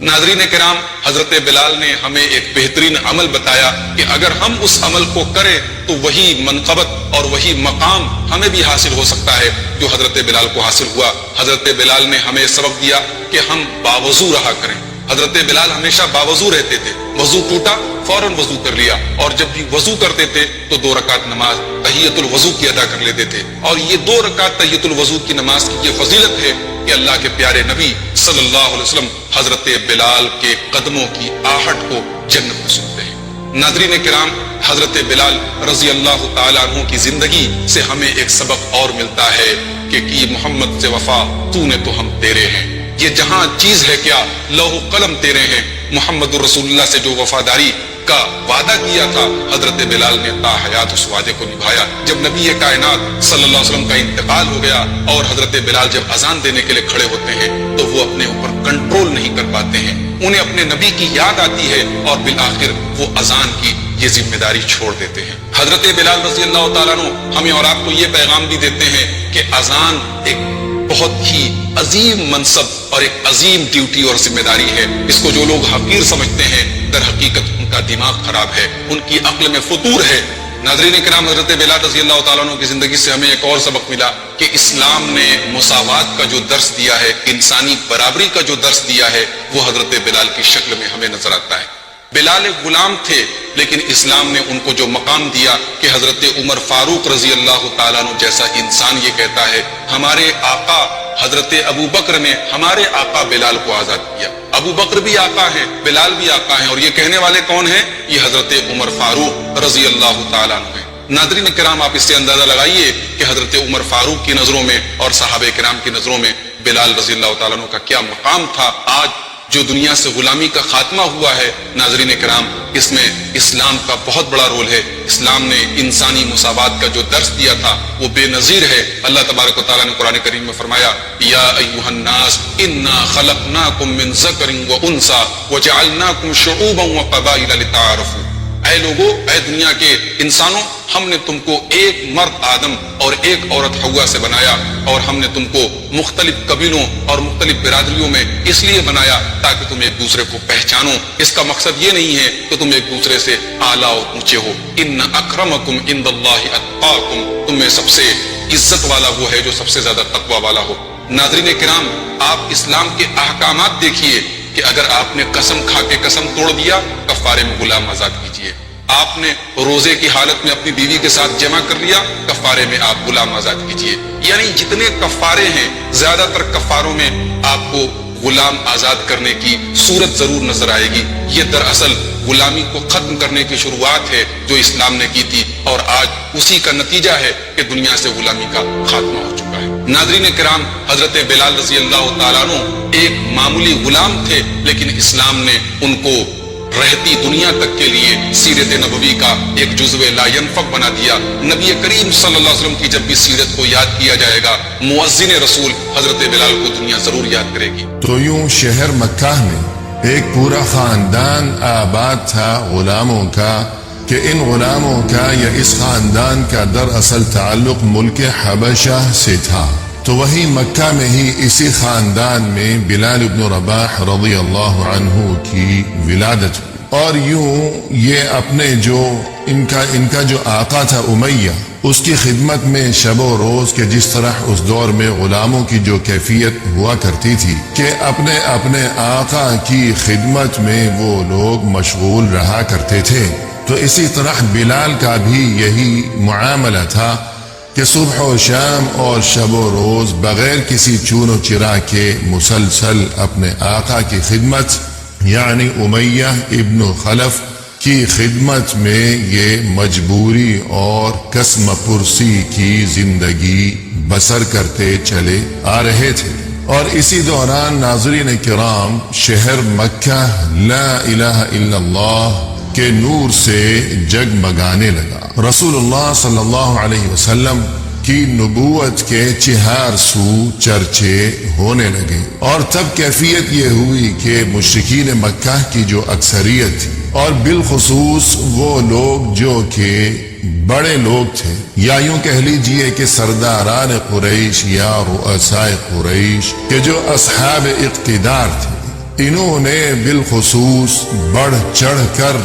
ناظرین کرام، حضرت بلال نے ہمیں ایک بہترین عمل بتایا کہ اگر ہم اس عمل کو کریں تو وہی منقبت اور وہی مقام ہمیں بھی حاصل ہو سکتا ہے جو حضرت بلال کو حاصل ہوا۔ حضرت بلال نے ہمیں سبق دیا کہ ہم باوضو رہا کریں۔ حضرت بلال ہمیشہ باوضو رہتے تھے، وضو ٹوٹا فوراً وضو کر لیا، اور جب بھی وضو کرتے تھے تو 2 رکعت نماز تحیۃ الوضو کی ادا کر لیتے تھے۔ اور یہ 2 رکعت تحیۃ الوضو کی نماز کی یہ فضیلت ہے کہ اللہ کے پیارے نبی صلی اللہ علیہ وسلم حضرت بلال کے قدموں کی آہٹ کو جنت میں سنتے ہیں۔ ناظرین کرام، حضرت بلال رضی اللہ تعالیٰ عنہ کی زندگی سے ہمیں ایک سبق اور ملتا ہے کہ محمد سے وفا تو نے تو ہم تیرے ہیں۔ یہ جہاں چیز ہے کیا، لوح قلم تیرے ہیں۔ محمد رسول اللہ سے جو وفاداری کا وعدہ کیا تھا، حضرت بلال نے تا حیات اس وعدے کو نبھایا۔ جب نبی کائنات صلی اللہ علیہ وسلم کا انتقال ہو گیا اور حضرت بلال جب اذان دینے کے لیے کھڑے ہوتے ہیں تو وہ اپنے اوپر کنٹرول نہیں کر پاتے ہیں، انہیں اپنے نبی کی یاد آتی ہے اور بالآخر وہ اذان کی یہ ذمہ داری چھوڑ دیتے ہیں۔ حضرت بلال رضی اللہ تعالیٰ عنہ ہمیں اور آپ کو یہ پیغام بھی دیتے ہیں کہ اذان ایک بہت ہی عظیم منصب اور ایک عظیم ڈیوٹی اور ذمہ داری ہے۔ اس کو جو لوگ حقیر سمجھتے ہیں، در حقیقت ان کا دماغ خراب ہے، ان کی عقل میں فطور ہے۔ ناظرین کرام، حضرت بلال رضی اللہ تعالیٰ عنہ کی زندگی سے ہمیں ایک اور سبق ملا کہ اسلام نے مساوات کا جو درس دیا ہے، انسانی برابری کا جو درس دیا ہے، وہ حضرت بلال کی شکل میں ہمیں نظر آتا ہے۔ بلال ایک غلام تھے، لیکن اسلام نے ان کو جو مقام دیا کہ حضرت عمر فاروق رضی اللہ تعالیٰ عنہ جیسا انسان یہ کہتا ہے، ہمارے آقا حضرت ابو بکر نے ہمارے آقا بلال کو آزاد کیا۔ ابو بکر بھی آقا ہیں، بلال بھی آقا ہیں، اور یہ کہنے والے کون ہیں؟ یہ حضرت عمر فاروق رضی اللہ تعالیٰ عنہ ہیں۔ ناظرین کرام، آپ اس سے اندازہ لگائیے کہ حضرت عمر فاروق کی نظروں میں اور صحابہ کرام کی نظروں میں بلال رضی اللہ تعالیٰ عنہ کا کیا مقام تھا۔ آج جو دنیا سے غلامی کا خاتمہ ہوا ہے، ناظرین کرام، اس میں اسلام کا بہت بڑا رول ہے۔ اسلام نے انسانی مساوات کا جو درس دیا تھا وہ بے نظیر ہے۔ اللہ تبارک و تعالیٰ نے قرآن کریم میں فرمایا، یا ایھا الناس انا خلقناکم من ذکر وانثی وجعلناکم شعوبا وقبائل لتعارفوا۔ اے لوگو، اے دنیا کے انسانوں، ہم نے تم کو ایک مرد آدم اور ایک عورت حوا سے بنایا، اور ہم نے تم کو مختلف قبیلوں اور مختلف برادریوں میں اس لیے بنایا تاکہ تم ایک دوسرے کو پہچانو۔ اس کا مقصد یہ نہیں ہے کہ تم ایک دوسرے سے اعلیٰ اور اونچے ہو۔ ان اکرمکم عند اللہ اتقاکم، تم میں سب سے عزت والا وہ ہے جو سب سے زیادہ تقوی والا ہو۔ ناظرین کرام، آپ اسلام کے احکامات دیکھیے کہ اگر آپ نے قسم کھا کے قسم توڑ دیا، کفارے میں غلام آزاد کیجیے۔ آپ نے روزے کی حالت میں اپنی بیوی کے ساتھ جمع کر لیا، کفارے میں آپ غلام آزاد کیجیے۔ یعنی جتنے کفارے ہیں، زیادہ تر کفاروں میں آپ کو غلام آزاد کرنے کی صورت ضرور نظر آئے گی۔ یہ دراصل غلامی کو ختم کرنے کی شروعات ہے جو اسلام نے کی تھی، اور آج اسی کا نتیجہ ہے کہ دنیا سے غلامی کا خاتمہ ہو چکا ہے۔ ناظرین کرام، حضرت بلال رضی اللہ تعالیٰ عنہ ایک معمولی غلام تھے، لیکن اسلام نے ان کو رہتی دنیا تک کے لیے سیرت نبوی کا ایک جزو لا ينفق بنا دیا۔ نبی کریم صلی اللہ علیہ وسلم کی جب بھی سیرت کو یاد کیا جائے گا، مؤذن رسول حضرت بلال کو دنیا ضرور یاد کرے گی۔ تو یوں شہر مکہ میں ایک پورا خاندان آباد تھا غلاموں کا، کہ ان غلاموں کا یا اس خاندان کا دراصل تعلق ملک حبشہ سے تھا۔ تو وہی مکہ میں ہی اسی خاندان میں بلال ابن رباح رضی اللہ عنہ کی ولادت ہوئی، اور یوں یہ اپنے جو ان کا جو آقا تھا امیہ، اس کی خدمت میں شب و روز کے جس طرح اس دور میں غلاموں کی جو کیفیت ہوا کرتی تھی کہ اپنے اپنے آقا کی خدمت میں وہ لوگ مشغول رہا کرتے تھے، تو اسی طرح بلال کا بھی یہی معاملہ تھا کہ صبح و شام اور شب و روز بغیر کسی چون و چرا کے مسلسل اپنے آقا کی خدمت، یعنی امیہ ابن خلف کی خدمت میں یہ مجبوری اور قسم پرسی کی زندگی بسر کرتے چلے آ رہے تھے۔ اور اسی دوران ناظرین کرام، شہر مکہ لا الہ الا اللہ کے نور سے جگمگانے لگا۔ رسول اللہ صلی اللہ علیہ وسلم کی نبوت کے چہار سو چرچے ہونے لگے، اور تب کیفیت یہ ہوئی کہ مشرکین مکہ کی جو اکثریت تھی، اور بالخصوص وہ لوگ جو کہ بڑے لوگ تھے، یا یوں کہہ لیجئے کہ سرداران قریش یا رؤساء قریش کے جو اصحاب اقتدار تھے، انہوں نے بالخصوص بڑھ چڑھ کر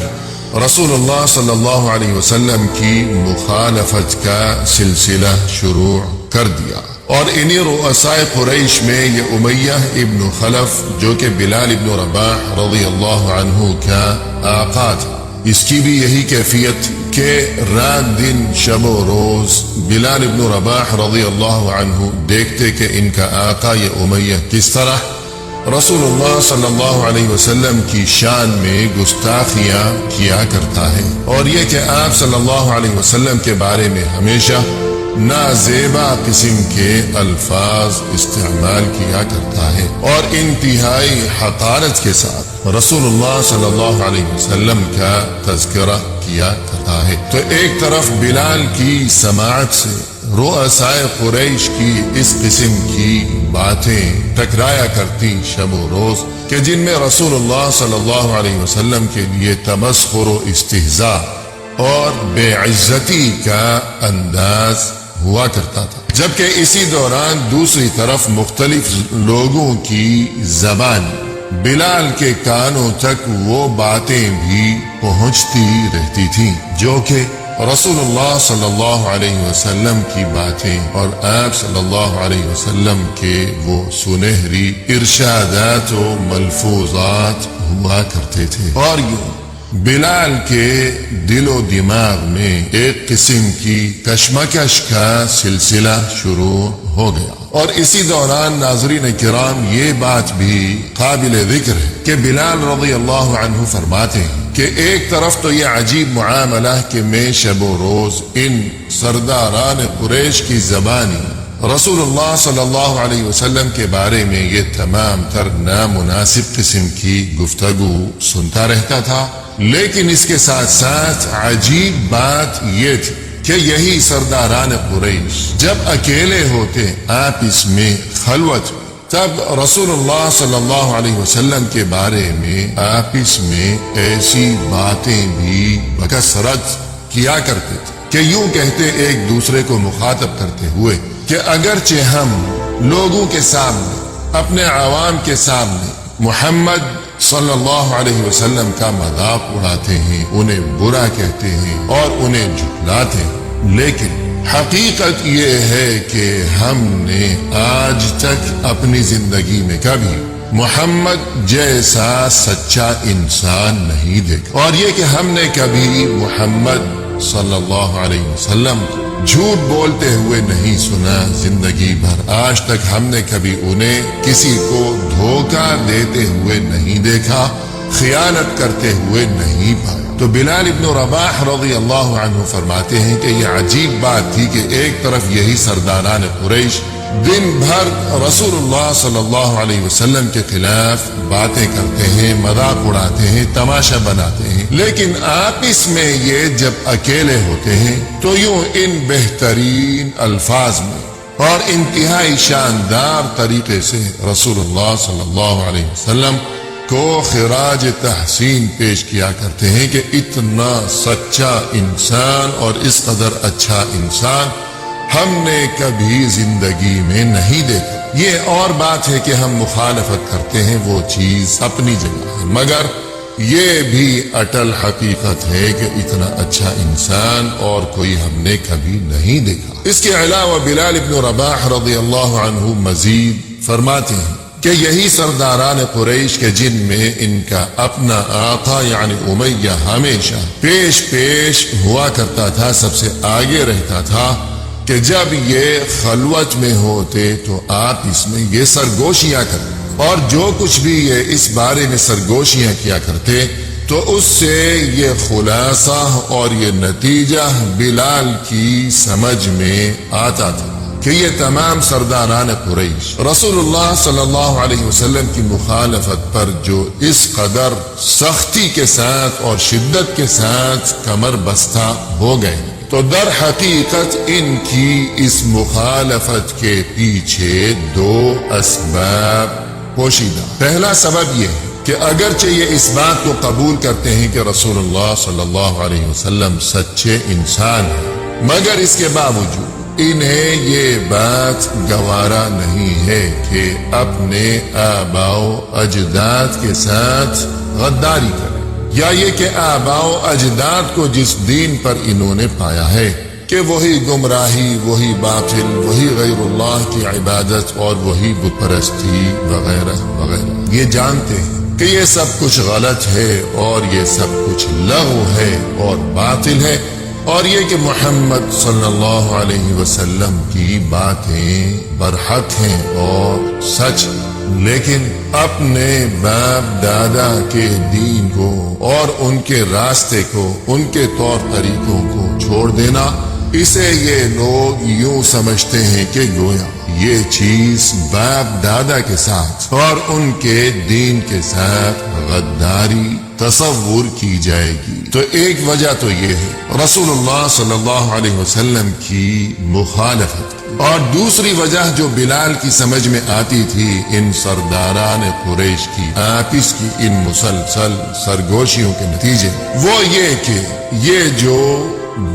رسول اللہ صلی اللہ علیہ وسلم کی مخالفت کا سلسلہ شروع کر دیا، اور انہی رؤسائے قریش میں یہ امیہ ابن خلف جو کہ بلال ابن رباح رضی اللہ عنہ کا آقا تھا، اس کی بھی یہی کیفیت کہ رات دن شب و روز بلال ابن رباح رضی اللہ عنہ دیکھتے کہ ان کا آقا یہ امیہ کس طرح رسول اللہ صلی اللہ علیہ وسلم کی شان میں گستاخیاں کیا کرتا ہے، اور یہ کہ آپ صلی اللہ علیہ وسلم کے بارے میں ہمیشہ نازیبا قسم کے الفاظ استعمال کیا کرتا ہے، اور انتہائی حقارت کے ساتھ رسول اللہ صلی اللہ علیہ وسلم کا تذکرہ کیا کرتا ہے۔ تو ایک طرف بلال کی سماعت سے رؤسائے قریش کی اس قسم کی باتیں ٹکرایا کرتی شب و روز کہ جن میں رسول اللہ صلی اللہ علیہ وسلم کے لیے تمسخر و استہزاء اور بے عزتی کا انداز ہوا کرتا تھا، جبکہ اسی دوران دوسری طرف مختلف لوگوں کی زبان بلال کے کانوں تک وہ باتیں بھی پہنچتی رہتی تھیں جو کہ رسول اللہ صلی اللہ علیہ وسلم کی باتیں اور آپ صلی اللہ علیہ وسلم کے وہ سنہری ارشادات و ملفوظات ہوا کرتے تھے، اور یوں بلال کے دل و دماغ میں ایک قسم کی کشمکش کا سلسلہ شروع ہو گیا۔ اور اسی دوران ناظرین کرام یہ بات بھی قابل ذکر ہے کہ بلال رضی اللہ عنہ فرماتے ہیں کہ ایک طرف تو یہ عجیب معاملہ کہ میں شب و روز ان سرداران قریش کی زبانی رسول اللہ صلی اللہ علیہ وسلم کے بارے میں یہ تمام تر نامناسب قسم کی گفتگو سنتا رہتا تھا، لیکن اس کے ساتھ ساتھ عجیب بات یہ تھی کہ یہی سرداران قریش جب اکیلے ہوتے آپس میں خلوت تب رسول اللہ صلی اللہ علیہ وسلم کے بارے میں آپس میں ایسی باتیں بھی بکثرت کیا کرتے تھے کہ یوں کہتے ایک دوسرے کو مخاطب کرتے ہوئے کہ اگرچہ ہم لوگوں کے سامنے اپنے عوام کے سامنے محمد صلی اللہ علیہ وسلم کا مذاق اڑاتے ہیں، انہیں برا کہتے ہیں اور انہیں جھٹلاتے ہیں، لیکن حقیقت یہ ہے کہ ہم نے آج تک اپنی زندگی میں کبھی محمد جیسا سچا انسان نہیں دیکھا، اور یہ کہ ہم نے کبھی محمد صلی اللہ علیہ وسلم جھوٹ بولتے ہوئے نہیں سنا زندگی بھر، آج تک ہم نے کبھی انہیں کسی کو دھوکہ دیتے ہوئے نہیں دیکھا، خیانت کرتے ہوئے نہیں پایا۔ تو بلال ابن رباح رضی اللہ عنہ فرماتے ہیں کہ یہ عجیب بات تھی کہ ایک طرف یہی سرداران قریش دن بھر رسول اللہ صلی اللہ علیہ وسلم کے خلاف باتیں کرتے ہیں، مذاق اڑاتے ہیں، تماشا بناتے ہیں، لیکن آپس میں یہ جب اکیلے ہوتے ہیں تو یوں ان بہترین الفاظ میں اور انتہائی شاندار طریقے سے رسول اللہ صلی اللہ علیہ وسلم کو خراج تحسین پیش کیا کرتے ہیں کہ اتنا سچا انسان اور اس قدر اچھا انسان ہم نے کبھی زندگی میں نہیں دیکھا۔ یہ اور بات ہے کہ ہم مخالفت کرتے ہیں، وہ چیز اپنی جگہ ہے، مگر یہ بھی اٹل حقیقت ہے کہ اتنا اچھا انسان اور کوئی ہم نے کبھی نہیں دیکھا۔ اس کے علاوہ بلال ابن رباح رضی اللہ عنہ مزید فرماتے ہیں کہ یہی سرداران قریش کے جن میں ان کا اپنا آقا یعنی امیہ ہمیشہ پیش ہوا کرتا تھا، سب سے آگے رہتا تھا، کہ جب یہ خلوت میں ہوتے تو آپ اس میں یہ سرگوشیاں کرتے، اور جو کچھ بھی یہ اس بارے میں سرگوشیاں کیا کرتے تو اس سے یہ خلاصہ اور یہ نتیجہ بلال کی سمجھ میں آتا تھا کہ یہ تمام سرداران قریش رسول اللہ صلی اللہ علیہ وسلم کی مخالفت پر جو اس قدر سختی کے ساتھ اور شدت کے ساتھ کمر بستہ ہو گئے، تو در حقیقت ان کی اس مخالفت کے پیچھے دو اسباب پوشیدہ۔ پہلا سبب یہ ہے کہ اگرچہ یہ اس بات کو قبول کرتے ہیں کہ رسول اللہ صلی اللہ علیہ وسلم سچے انسان ہیں، مگر اس کے باوجود انہیں یہ بات گوارا نہیں ہے کہ اپنے آباء و اجداد کے ساتھ غداری کریں، یا یہ کہ آباء و اجداد کو جس دین پر انہوں نے پایا ہے کہ وہی گمراہی، وہی باطل، وہی غیر اللہ کی عبادت اور وہی بت پرستی وغیرہ وغیرہ، یہ جانتے ہیں کہ یہ سب کچھ غلط ہے اور یہ سب کچھ لغو ہے اور باطل ہے، اور یہ کہ محمد صلی اللہ علیہ وسلم کی باتیں برحق ہیں اور سچ، لیکن اپنے باپ دادا کے دین کو اور ان کے راستے کو، ان کے طور طریقوں کو چھوڑ دینا، اسے یہ لوگ یوں سمجھتے ہیں کہ گویا یہ چیز باپ دادا کے ساتھ اور ان کے دین کے ساتھ غداری تصور کی جائے گی۔ تو ایک وجہ تو یہ ہے رسول اللہ صلی اللہ علیہ وسلم کی مخالفت، اور دوسری وجہ جو بلال کی سمجھ میں آتی تھی ان سرداران قریش کی آپس کی ان مسلسل سرگوشیوں کے نتیجے، وہ یہ کہ یہ جو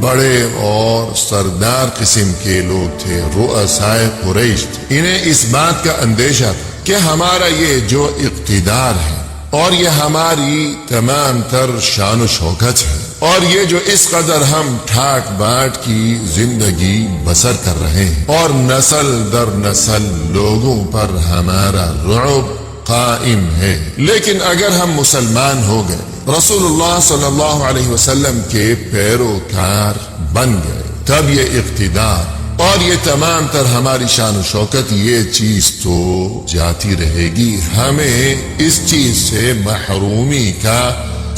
بڑے اور سردار قسم کے لوگ تھے، رؤسائے قریش تھے، انہیں اس بات کا اندیشہ تھا کہ ہمارا یہ جو اقتدار ہے اور یہ ہماری تمام تر شان و شوکت ہے، اور یہ جو اس قدر ہم ٹھاٹ باٹ کی زندگی بسر کر رہے ہیں، اور نسل در نسل لوگوں پر ہمارا رعب قائم ہے، لیکن اگر ہم مسلمان ہو گئے، رسول اللہ صلی اللہ علیہ وسلم کے پیروکار بن گئے، تب یہ اقتدار اور یہ تمام تر ہماری شان و شوکت، یہ چیز تو جاتی رہے گی، ہمیں اس چیز سے محرومی کا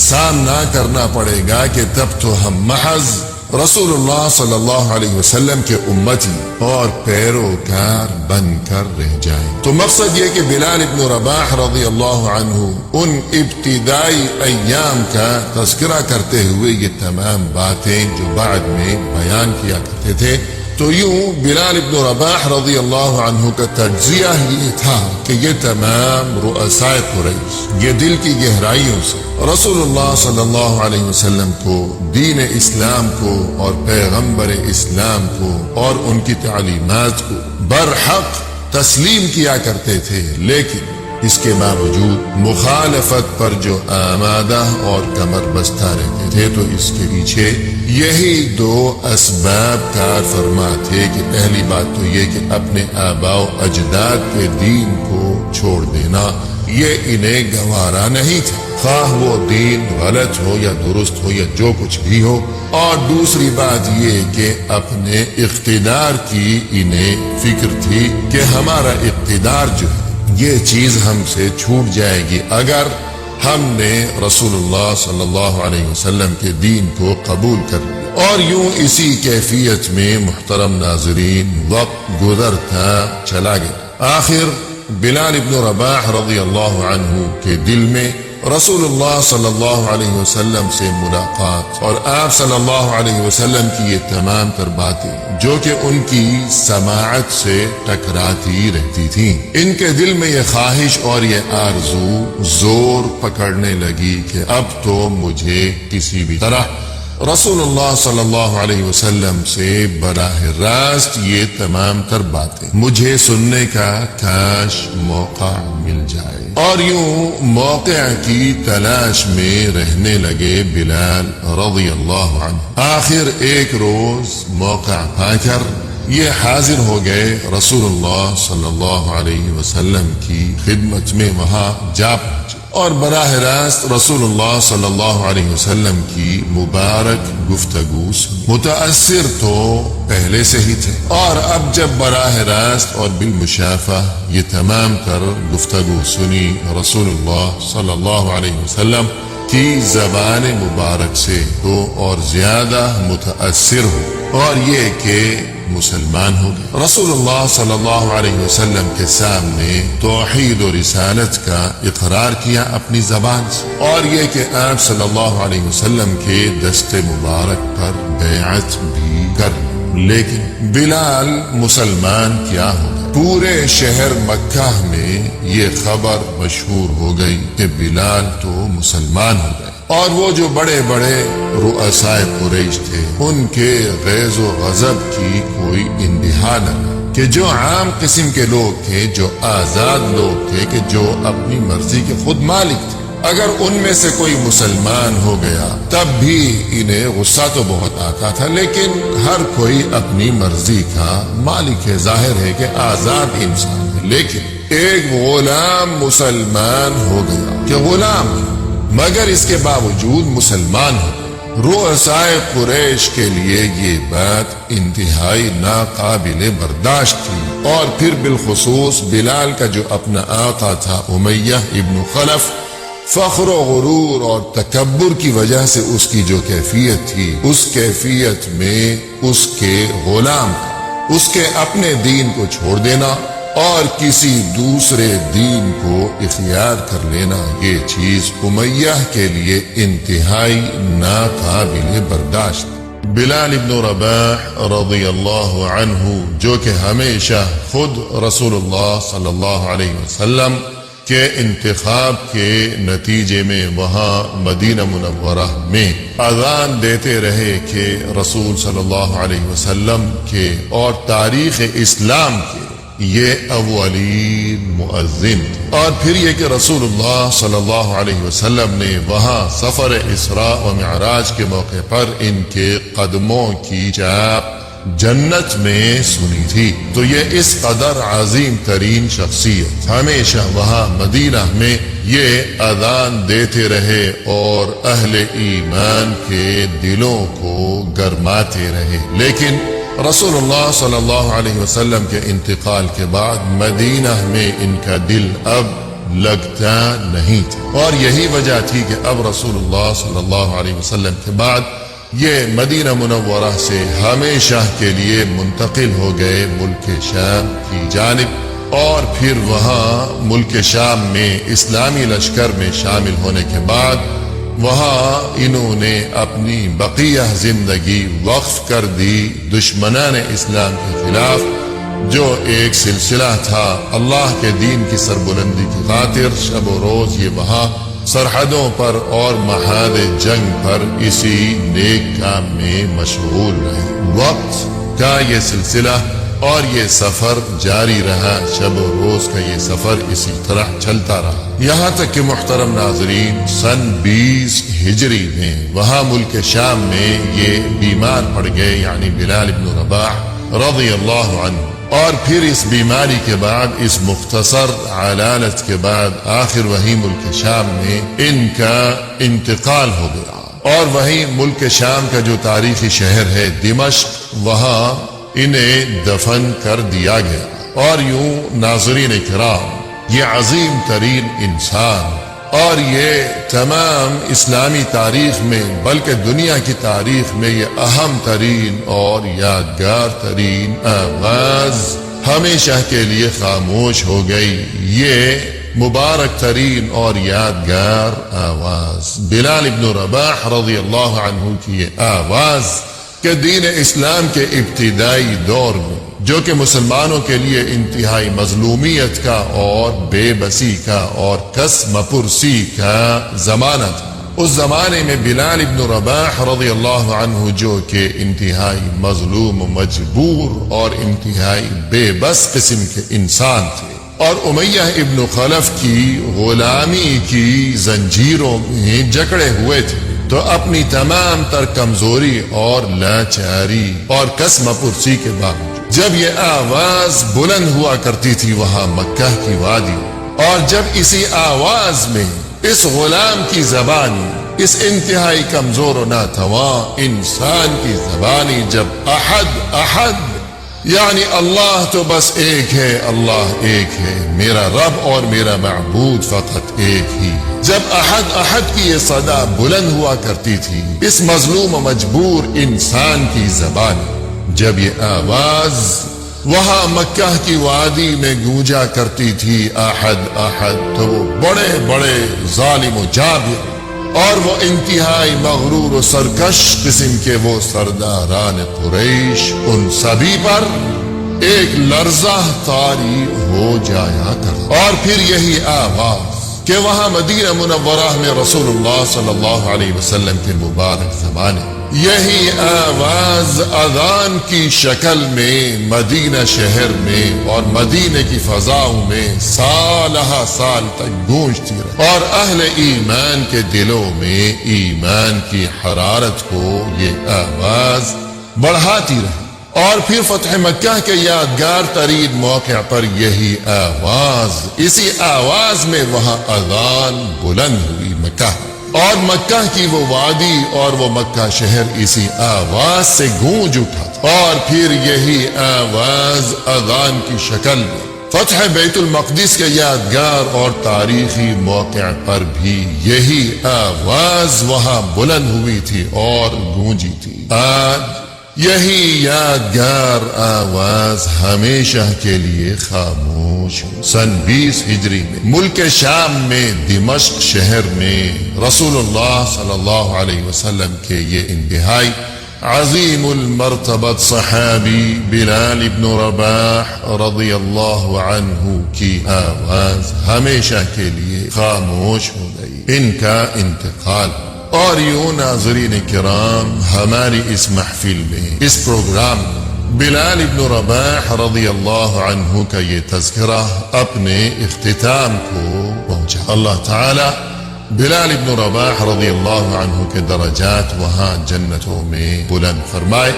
سامنا کرنا پڑے گا کہ تب تو ہم محض رسول اللہ صلی اللہ علیہ وسلم کے امتی اور پیروکار بن کر رہ جائیں۔ تو مقصد یہ کہ بلال ابن رباح رضی اللہ عنہ ان ابتدائی ایام کا تذکرہ کرتے ہوئے یہ تمام باتیں جو بعد میں بیان کیا کرتے تھے، تو یوں بلال ابن رباح رضی اللہ عنہ کا تجزیہ یہ تھا کہ یہ تمام رؤسائے قریش یہ دل کی گہرائیوں سے رسول اللہ صلی اللہ علیہ وسلم کو، دین اسلام کو اور پیغمبر اسلام کو اور ان کی تعلیمات کو برحق تسلیم کیا کرتے تھے، لیکن اس کے باوجود مخالفت پر جو آمادہ اور کمر بستہ رہتے تھے۔ تو اس کے پیچھے یہی دو اسباب کار فرما تھے کہ پہلی بات تو یہ کہ اپنے آباء و اجداد کے دین کو چھوڑ دینا یہ انہیں گوارا نہیں تھا، خواہ وہ دین غلط ہو یا درست ہو یا جو کچھ بھی ہو، اور دوسری بات یہ کہ اپنے اقتدار کی انہیں فکر تھی کہ ہمارا اقتدار جو ہے یہ چیز ہم سے چھوٹ جائے گی اگر ہم نے رسول اللہ صلی اللہ علیہ وسلم کے دین کو قبول کر لیا۔ اور یوں اسی کیفیت میں محترم ناظرین وقت گزرتا چلا گیا۔ آخر بلال ابن رباح رضی اللہ عنہ کے دل میں رسول اللہ صلی اللہ علیہ وسلم سے ملاقات اور آپ صلی اللہ علیہ وسلم کی یہ تمام تر باتیں جو کہ ان کی سماعت سے ٹکراتی رہتی تھیں، ان کے دل میں یہ خواہش اور یہ آرزو زور پکڑنے لگی کہ اب تو مجھے کسی بھی طرح رسول اللہ صلی اللہ علیہ وسلم سے براہ راست یہ تمام تر باتیں مجھے سننے کا کاش موقع مل جائے۔ اور یوں موقع کی تلاش میں رہنے لگے بلال رضی اللہ عنہ۔ آخر ایک روز موقع پا کر یہ حاضر ہو گئے رسول اللہ صلی اللہ علیہ وسلم کی خدمت میں، وہاں جا پہنچے اور براہ راست رسول اللہ صلی اللہ علیہ وسلم کی مبارک گفتگو سنی۔ متاثر تو پہلے سے ہی تھے، اور اب جب براہ راست اور بالمشافہ یہ تمام تر گفتگو سنی رسول اللہ صلی اللہ علیہ وسلم کی زبان مبارک سے، تو اور زیادہ متاثر ہو، اور یہ کہ مسلمان ہو گئے۔ رسول اللہ صلی اللہ علیہ وسلم کے سامنے توحید و رسالت کا اقرار کیا اپنی زبان سے، اور یہ کہ آپ صلی اللہ علیہ وسلم کے دست مبارک پر بیعت بھی کر لی۔ لیکن بلال مسلمان کیا ہو گئے؟ پورے شہر مکہ میں یہ خبر مشہور ہو گئی کہ بلال تو مسلمان ہو گئے۔ اور وہ جو بڑے بڑے رؤسائے قریش تھے ان کے غیظ و غضب کی کوئی انتہا نہ کہ جو عام قسم کے لوگ تھے، جو آزاد لوگ تھے، کہ جو اپنی مرضی کے خود مالک تھے، اگر ان میں سے کوئی مسلمان ہو گیا تب بھی انہیں غصہ تو بہت آتا تھا، لیکن ہر کوئی اپنی مرضی کا مالک ہے، ظاہر ہے کہ آزاد انسان ہے۔ لیکن ایک غلام مسلمان ہو گیا کہ غلام ہے مگر اس کے باوجود مسلمان ہو، رؤسائے قریش کے لیے یہ بات انتہائی ناقابل برداشت تھی، اور پھر بالخصوص بلال کا جو اپنا آقا تھا امیہ ابن خلف، فخر و غرور اور تکبر کی وجہ سے اس کی جو کیفیت تھی، اس کیفیت میں اس کے غلام کا اس کے اپنے دین کو چھوڑ دینا اور کسی دوسرے دین کو اختیار کر لینا، یہ چیز امیہ کے لیے انتہائی ناقابل برداشت۔ بلال ابن رباح رضی اللہ عنہ، جو کہ ہمیشہ خود رسول اللہ صلی اللہ علیہ وسلم کے انتخاب کے نتیجے میں وہاں مدینہ منورہ میں اذان دیتے رہے کہ رسول صلی اللہ علیہ وسلم کے اور تاریخ اسلام کے یہ اولین مؤذن تھے، اور پھر یہ کہ رسول اللہ صلی اللہ علیہ وسلم نے وہاں سفر اسراء و معراج کے موقع پر ان کے قدموں کی چاپ جنت میں سنی تھی، تو یہ اس قدر عظیم ترین شخصیت ہمیشہ وہاں مدینہ میں یہ اذان دیتے رہے اور اہل ایمان کے دلوں کو گرماتے رہے۔ لیکن رسول اللہ صلی اللہ علیہ وسلم کے انتقال کے بعد مدینہ میں ان کا دل اب لگتا نہیں تھا، اور یہی وجہ تھی کہ اب رسول اللہ صلی اللہ علیہ وسلم کے بعد یہ مدینہ منورہ سے ہمیشہ کے لیے منتقل ہو گئے ملک شام کی جانب، اور پھر وہاں ملک شام میں اسلامی لشکر میں شامل ہونے کے بعد وہاں انہوں نے اپنی بقیہ زندگی وقف کر دی دشمنان اسلام کے خلاف، جو ایک سلسلہ تھا اللہ کے دین کی سربلندی کی خاطر شب و روز یہ وہاں سرحدوں پر اور محاذ جنگ پر اسی نیک کام میں مشغول رہے۔ وقت کا یہ سلسلہ اور یہ سفر جاری رہا، شب و روز کا یہ سفر اسی طرح چلتا رہا، یہاں تک کہ محترم ناظرین سن 20 ہجری میں وہاں ملک شام میں یہ بیمار پڑ گئے، یعنی بلال ابن رباح رضی اللہ عنہ، اور پھر اس بیماری کے بعد، اس مختصر علالت کے بعد آخر وہی ملک شام میں ان کا انتقال ہو گیا، اور وہی ملک شام کا جو تاریخی شہر ہے دمشق، وہاں انہیں دفن کر دیا گیا۔ اور یوں ناظرین کرام، یہ عظیم ترین انسان اور یہ تمام اسلامی تاریخ میں بلکہ دنیا کی تاریخ میں یہ اہم ترین اور یادگار ترین آواز ہمیشہ کے لیے خاموش ہو گئی، یہ مبارک ترین اور یادگار آواز بلال ابن رباح رضی اللہ عنہ کی یہ آواز کہ دین اسلام کے ابتدائی دور میں، جو کہ مسلمانوں کے لیے انتہائی مظلومیت کا اور بے بسی کا اور قسم پرسی کا زمانہ تھا، اس زمانے میں بلال ابن رباح رضی اللہ عنہ جو کہ انتہائی مظلوم و مجبور اور انتہائی بے بس قسم کے انسان تھے، اور امیہ ابن خلف کی غلامی کی زنجیروں میں جکڑے ہوئے تھے، تو اپنی تمام تر کمزوری اور لاچاری اور قسم پرسی کے بعد جب یہ آواز بلند ہوا کرتی تھی وہاں مکہ کی وادی، اور جب اسی آواز میں اس غلام کی زبانی، اس انتہائی کمزور و ناتواں انسان کی زبانی جب احد احد یعنی اللہ تو بس ایک ہے، اللہ ایک ہے، میرا رب اور میرا معبود فقط ایک ہی، جب احد احد کی یہ صدا بلند ہوا کرتی تھی اس مظلوم و مجبور انسان کی زبان، جب یہ آواز وہاں مکہ کی وادی میں گونجا کرتی تھی احد احد، تو وہ بڑے بڑے ظالم و جابر اور وہ انتہائی مغرور و سرکش قسم کے وہ سرداران قریش، ان سبھی پر ایک لرزہ طاری ہو جایا کرتا، اور پھر یہی آواز کہ وہاں مدینہ منورہ میں رسول اللہ صلی اللہ علیہ وسلم کے مبارک زمانے یہی آواز اذان کی شکل میں مدینہ شہر میں اور مدینہ کی فضاؤں میں سالہ سال تک گونجتی رہی، اور اہل ایمان کے دلوں میں ایمان کی حرارت کو یہ آواز بڑھاتی رہی۔ اور پھر فتح مکہ کے یادگار ترین موقع پر یہی آواز، اسی آواز میں وہاں اذان بلند ہوئی مکہ، اور مکہ کی وہ وادی اور وہ مکہ شہر اسی آواز سے گونج اٹھا، اور پھر یہی آواز اذان کی شکل میں فتح بیت المقدس کے یادگار اور تاریخی موقع پر بھی یہی آواز وہاں بلند ہوئی تھی اور گونجی تھی۔ آج یہی یادگار آواز ہمیشہ کے لیے خاموش ہو۔ سن 20 ہجری میں ملک شام میں دمشق شہر میں رسول اللہ صلی اللہ علیہ وسلم کے یہ انتہائی عظیم المرتبت صحابی بلال ابن رباح رضی اللہ عنہ کی آواز ہمیشہ کے لیے خاموش ہو گئی، ان کا انتقال۔ اور یوں ناظرین کرام، ہماری اس محفل میں، اس پروگرام میں بلال ابن رباح رضی اللہ عنہ کا یہ تذکرہ اپنے اختتام کو پہنچا۔ اللہ تعالی بلال ابن رباح رضی اللہ عنہ کے درجات وہاں جنتوں میں بلند فرمائے،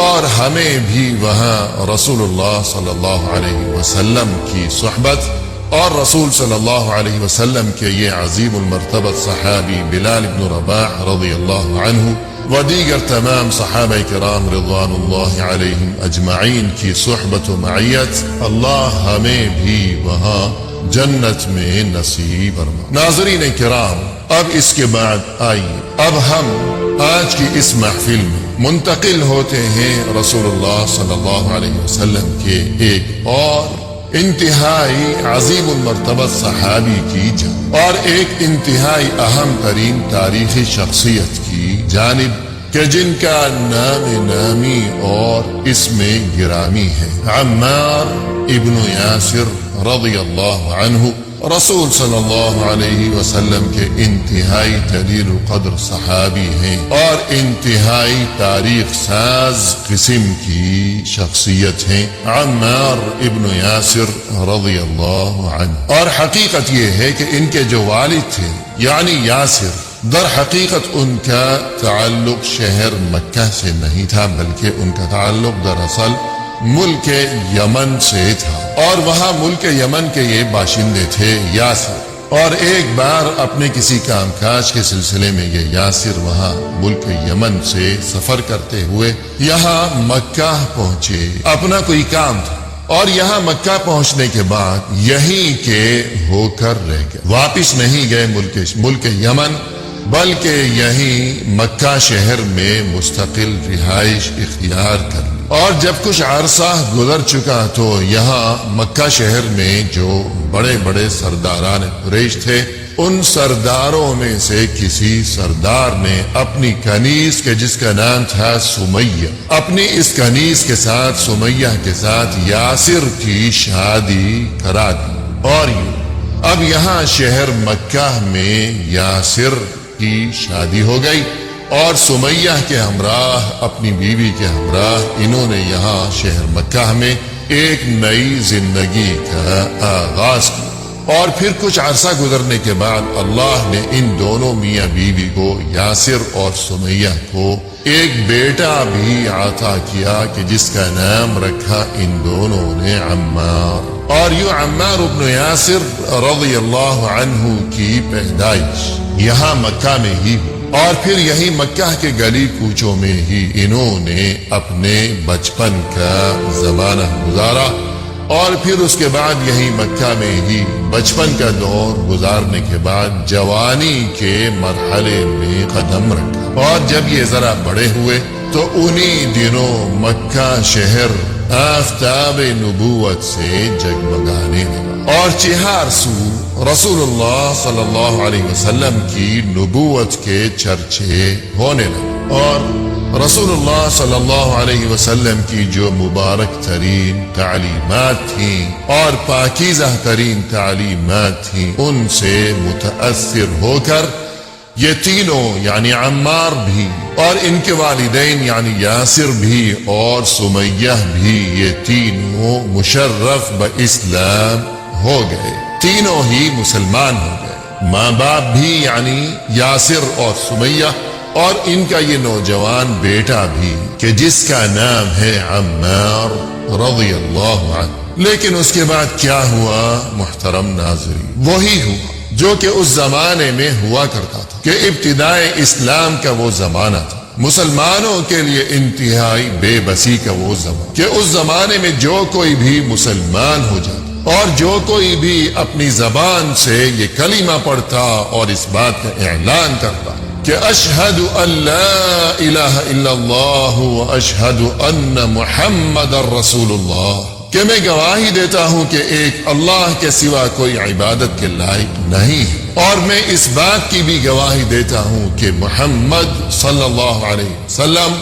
اور ہمیں بھی وہاں رسول اللہ صلی اللہ علیہ وسلم کی صحبت اور رسول صلی اللہ علیہ وسلم کے یہ عظیم المرتبت صحابی بلال ابن رباح رضی اللہ عنہ و دیگر تمام صحابہ کرام رضوان اللہ علیہم اجمعین کی صحبت و معیت اللہ ہمیں بھی وہاں جنت میں نصیب فرمائے۔ ناظرین کرام، اب اس کے بعد آئیے، اب ہم آج کی اس محفل میں منتقل ہوتے ہیں رسول اللہ صلی اللہ علیہ وسلم کے ایک اور انتہائی عظیم المرتبت صحابی کی جانب، اور ایک انتہائی اہم ترین تاریخی شخصیت کی جانب کہ جن کا نام نامی اور اسم گرامی ہے، عمار ابن یاسر رضی اللہ عنہ، رسول صلی اللہ علیہ وسلم کے انتہائی جلیل القدر صحابی ہیں اور انتہائی تاریخ ساز قسم کی شخصیت ہیں، عمار ابن یاسر رضی اللہ عنہ۔ اور حقیقت یہ ہے کہ ان کے جو والد تھے یعنی یاسر، در حقیقت ان کا تعلق شہر مکہ سے نہیں تھا، بلکہ ان کا تعلق دراصل ملک یمن سے تھا، اور وہاں ملک یمن کے یہ باشندے تھے یاسر، اور ایک بار اپنے کسی کام کاج کے سلسلے میں یہ یاسر وہاں ملک یمن سے سفر کرتے ہوئے یہاں مکہ پہنچے، اپنا کوئی کام تھا، اور یہاں مکہ پہنچنے کے بعد یہیں کے ہو کر رہ گئے، واپس نہیں گئے ملک یمن، بلکہ یہیں مکہ شہر میں مستقل رہائش اختیار کر لی۔ اور جب کچھ عرصہ گزر چکا تو یہاں مکہ شہر میں جو بڑے بڑے سرداران قریش تھے، ان سرداروں میں سے کسی سردار نے اپنی کنیز کے جس کا نام تھا سمیہ، اپنی اس کنیز کے ساتھ سمیہ کے ساتھ یاسر کی شادی کرا دی، اور اب یہاں شہر مکہ میں یاسر کی شادی ہو گئی، اور سمیہ کے ہمراہ، اپنی بیوی کے ہمراہ، انہوں نے یہاں شہر مکہ میں ایک نئی زندگی کا آغاز کیا۔ اور پھر کچھ عرصہ گزرنے کے بعد اللہ نے ان دونوں میاں بیوی کو، یاسر اور سمیہ کو، ایک بیٹا بھی عطا کیا کہ جس کا نام رکھا ان دونوں نے عمار۔ اور یوں عمار ابن یاسر رضی اللہ عنہ کی پیدائش یہاں مکہ میں ہی ہوئی، اور پھر یہی مکہ کے گلی کوچوں میں ہی انہوں نے اپنے بچپن کا زمانہ گزارا، اور پھر اس کے بعد یہی مکہ میں ہی بچپن کا دور گزارنے کے بعد جوانی کے مرحلے میں قدم رکھا، اور جب یہ ذرا بڑے ہوئے تو انہی دنوں مکہ شہر آفتاب نبوت سے جگمگانے لگا، اور چہار سو رسول اللہ صلی اللہ علیہ وسلم کی نبوت کے چرچے ہونے لگے، اور رسول اللہ صلی اللہ علیہ وسلم کی جو مبارک ترین تعلیمات تھیں اور پاکیزہ ترین تعلیمات تھیں، ان سے متاثر ہو کر یہ تینوں یعنی عمار بھی اور ان کے والدین یعنی یاسر بھی اور سمیہ بھی، یہ تینوں مشرف باسلام ہو گئے، تینوں ہی مسلمان ہو گئے۔ ماں باپ بھی یعنی یاسر اور سمیہ اور ان کا یہ نوجوان بیٹا بھی کہ جس کا نام ہے عمار رضی اللہ عنہ۔ لیکن اس کے بعد کیا ہوا محترم ناظرین؟ وہی ہوا جو کہ اس زمانے میں ہوا کرتا تھا کہ ابتدائے اسلام کا وہ زمانہ تھا، مسلمانوں کے لیے انتہائی بے بسی کا وہ زمانہ، کہ اس زمانے میں جو کوئی بھی مسلمان ہو جاتا اور جو کوئی بھی اپنی زبان سے یہ کلمہ پڑھتا اور اس بات کا اعلان کرتا کہ اشہد ان لا الہ الا اللہ و اشہد ان محمد رسول اللہ، کہ میں گواہی دیتا ہوں کہ ایک اللہ کے سوا کوئی عبادت کے لائق نہیں ہے، اور میں اس بات کی بھی گواہی دیتا ہوں کہ محمد صلی اللہ علیہ وسلم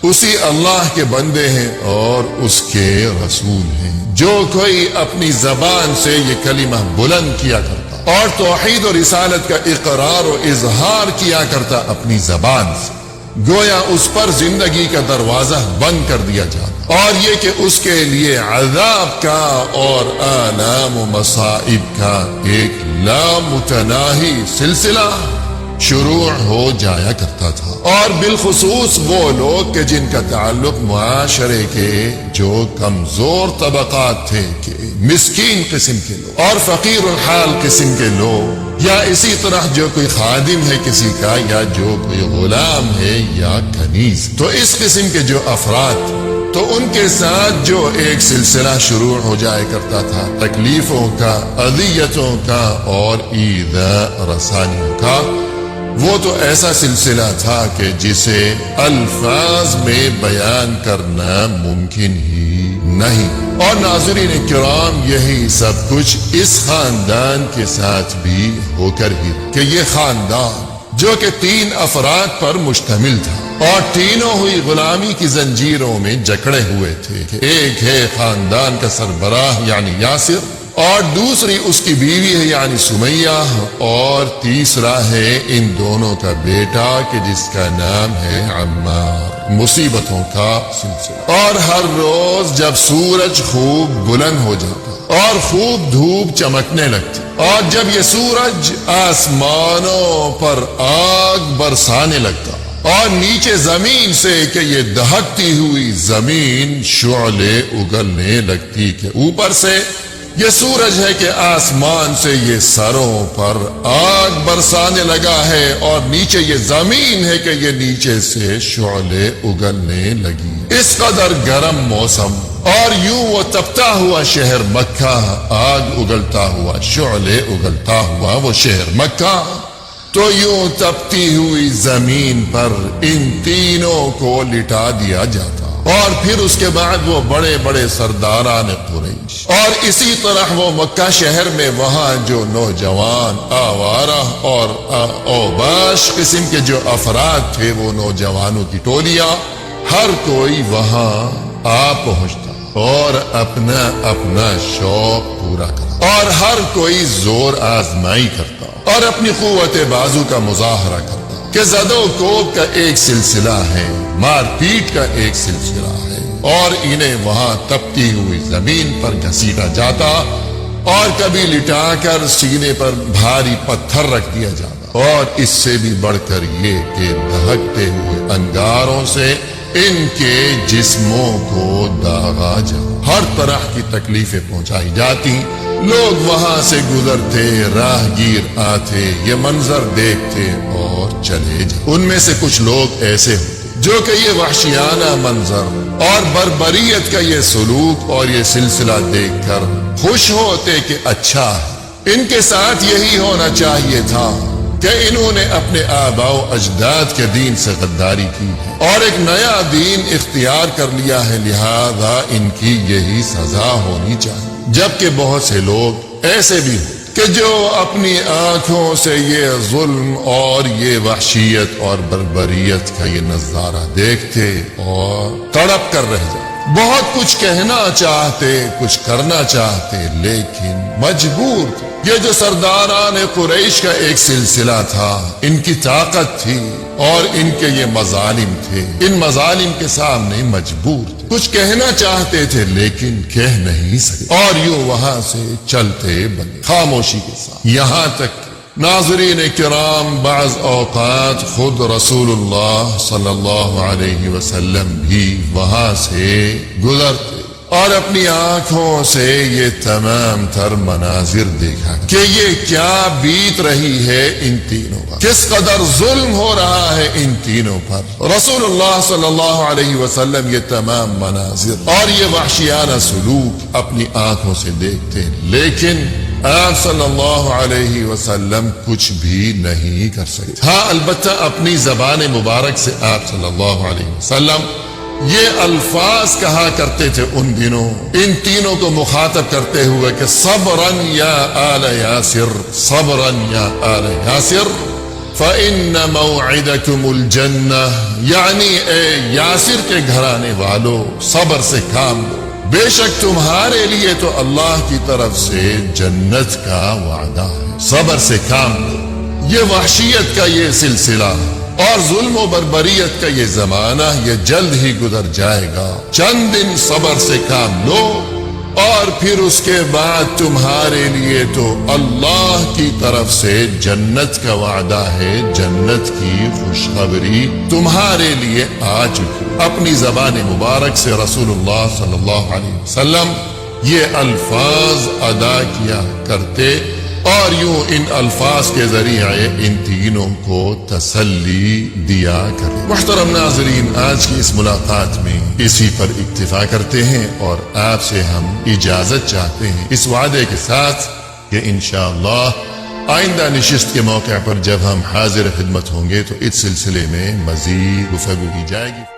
اسی اللہ کے بندے ہیں اور اس کے رسول ہیں۔ جو کوئی اپنی زبان سے یہ کلمہ بلند کیا کرتا اور توحید و رسالت کا اقرار و اظہار کیا کرتا اپنی زبان سے، گویا اس پر زندگی کا دروازہ بند کر دیا جاتا، اور یہ کہ اس کے لیے عذاب کا اور آلام و مصائب کا ایک لامتناہی سلسلہ شروع ہو جایا کرتا تھا۔ اور بالخصوص وہ لوگ کہ جن کا تعلق معاشرے کے جو کمزور طبقات تھے، کہ مسکین قسم کے لوگ اور فقیر الحال قسم کے لوگ، یا اسی طرح جو کوئی خادم ہے کسی کا، یا جو کوئی غلام ہے یا کنیز، تو اس قسم کے جو افراد، تو ان کے ساتھ جو ایک سلسلہ شروع ہو جایا کرتا تھا تکلیفوں کا، اذیتوں کا اور ایذاء رسانیوں کا، وہ تو ایسا سلسلہ تھا کہ جسے الفاظ میں بیان کرنا ممکن ہی نہیں۔ اور ناظرین کرام، یہی سب کچھ اس خاندان کے ساتھ بھی ہو کر ہی کہ یہ خاندان جو کہ 3 افراد پر مشتمل تھا اور تینوں ہوئی غلامی کی زنجیروں میں جکڑے ہوئے تھے، کہ ایک ہے خاندان کا سربراہ یعنی یاسر، اور دوسری اس کی بیوی ہے یعنی سمیہ، اور تیسرا ہے ان دونوں کا بیٹا کہ جس کا نام ہے عمار۔ مصیبتوں کا سلسلہ۔ اور ہر روز جب سورج خوب بلند ہو جاتا اور خوب دھوپ چمکنے لگتی، اور جب یہ سورج آسمانوں پر آگ برسانے لگتا اور نیچے زمین سے کہ یہ دہکتی ہوئی زمین شعلے اگلنے لگتی، کہ اوپر سے یہ سورج ہے کہ آسمان سے یہ سروں پر آگ برسانے لگا ہے، اور نیچے یہ زمین ہے کہ یہ نیچے سے شعلے اگلنے لگی۔ اس قدر گرم موسم، اور یوں وہ تپتا ہوا شہر مکہ، آگ اگلتا ہوا، شعلے اگلتا ہوا وہ شہر مکہ، تو یوں تپتی ہوئی زمین پر ان تینوں کو لٹا دیا جاتا، اور پھر اس کے بعد وہ بڑے بڑے سرداران قریش، اور اسی طرح وہ مکہ شہر میں وہاں جو نوجوان آوارہ اور اوباش قسم کے جو افراد تھے، وہ نوجوانوں کی ٹولیاں، ہر کوئی وہاں آ پہنچتا اور اپنا اپنا شوق پورا کرتا، اور ہر کوئی زور آزمائی کرتا اور اپنی قوت بازو کا مظاہرہ کرتا، کہ زد و کوب کا ایک سلسلہ ہے، مار پیٹ کا ایک سلسلہ ہے، اور انہیں وہاں تپتی ہوئی زمین پر گھسیٹا جاتا، اور کبھی لٹا کر سینے پر بھاری پتھر رکھ دیا جاتا، اور اس سے بھی بڑھ کر یہ کہ دہکتے ہوئے انگاروں سے ان کے جسموں کو داغا جاتا، ہر طرح کی تکلیفیں پہنچائی جاتی۔ لوگ وہاں سے گزرتے، راہ گیر آتے، یہ منظر دیکھتے اور چلے جاتے۔ ان میں سے کچھ لوگ ایسے ہوتے جو کہ یہ وحشیانہ منظر اور بربریت کا یہ سلوک اور یہ سلسلہ دیکھ کر خوش ہوتے کہ اچھا ہے، ان کے ساتھ یہی ہونا چاہیے تھا کہ انہوں نے اپنے آباء و اجداد کے دین سے غداری کی ہے اور ایک نیا دین اختیار کر لیا ہے، لہذا ان کی یہی سزا ہونی چاہیے۔ جبکہ بہت سے لوگ ایسے بھی ہوتے کہ جو اپنی آنکھوں سے یہ ظلم اور یہ وحشیت اور بربریت کا یہ نظارہ دیکھتے اور تڑپ کر رہ جاتے، بہت کچھ کہنا چاہتے، کچھ کرنا چاہتے، لیکن مجبور تھے۔ یہ جو سرداران قریش کا ایک سلسلہ تھا، ان کی طاقت تھی اور ان کے یہ مظالم تھے، ان مظالم کے سامنے مجبور تھے، کچھ کہنا چاہتے تھے لیکن کہہ نہیں سکتے، اور یوں وہاں سے چلتے بنے خاموشی کے ساتھ، یہاں تک ناظرین کرام بعض اوقات خود رسول اللہ صلی اللہ علیہ وسلم بھی وہاں سے گزرتے اور اپنی آنکھوں سے یہ تمام تر مناظر دیکھا کہ یہ کیا بیت رہی ہے ان تینوں پر، کس قدر ظلم ہو رہا ہے ان تینوں پر۔ رسول اللہ صلی اللہ علیہ وسلم یہ تمام مناظر اور یہ وحشیانہ سلوک اپنی آنکھوں سے دیکھتے، لیکن آپ صلی اللہ علیہ وسلم کچھ بھی نہیں کر سکتے۔ ہاں البتہ اپنی زبان مبارک سے آپ صلی اللہ علیہ وسلم یہ الفاظ کہا کرتے تھے ان دنوں ان تینوں کو مخاطب کرتے ہوئے کہ صبراً یا آل یاسر، صبراً یا آل یاسر فَإِنَّ مَوْعِدَكُمُ الْجَنَّةِ، یعنی اے یاسر کے گھرانے والو صبر سے کام لو، بے شک تمہارے لیے تو اللہ کی طرف سے جنت کا وعدہ ہے، صبر سے کام لو۔ یہ وحشیت کا یہ سلسلہ اور ظلم و بربریت کا یہ زمانہ یہ جلد ہی گزر جائے گا، چند دن صبر سے کام لو اور پھر اس کے بعد تمہارے لیے تو اللہ کی طرف سے جنت کا وعدہ ہے، جنت کی خوشخبری تمہارے لیے آ چکی۔ اپنی زبان مبارک سے رسول اللہ صلی اللہ علیہ وسلم یہ الفاظ ادا کیا کرتے اور یوں ان الفاظ کے ذریعے ان تینوں کو تسلی دیا کرے۔ محترم ناظرین، آج کی اس ملاقات میں اسی پر اکتفا کرتے ہیں اور آپ سے ہم اجازت چاہتے ہیں اس وعدے کے ساتھ کہ انشاءاللہ آئندہ نشست کے موقع پر جب ہم حاضر خدمت ہوں گے تو اس سلسلے میں مزید گفتگو کی جائے گی۔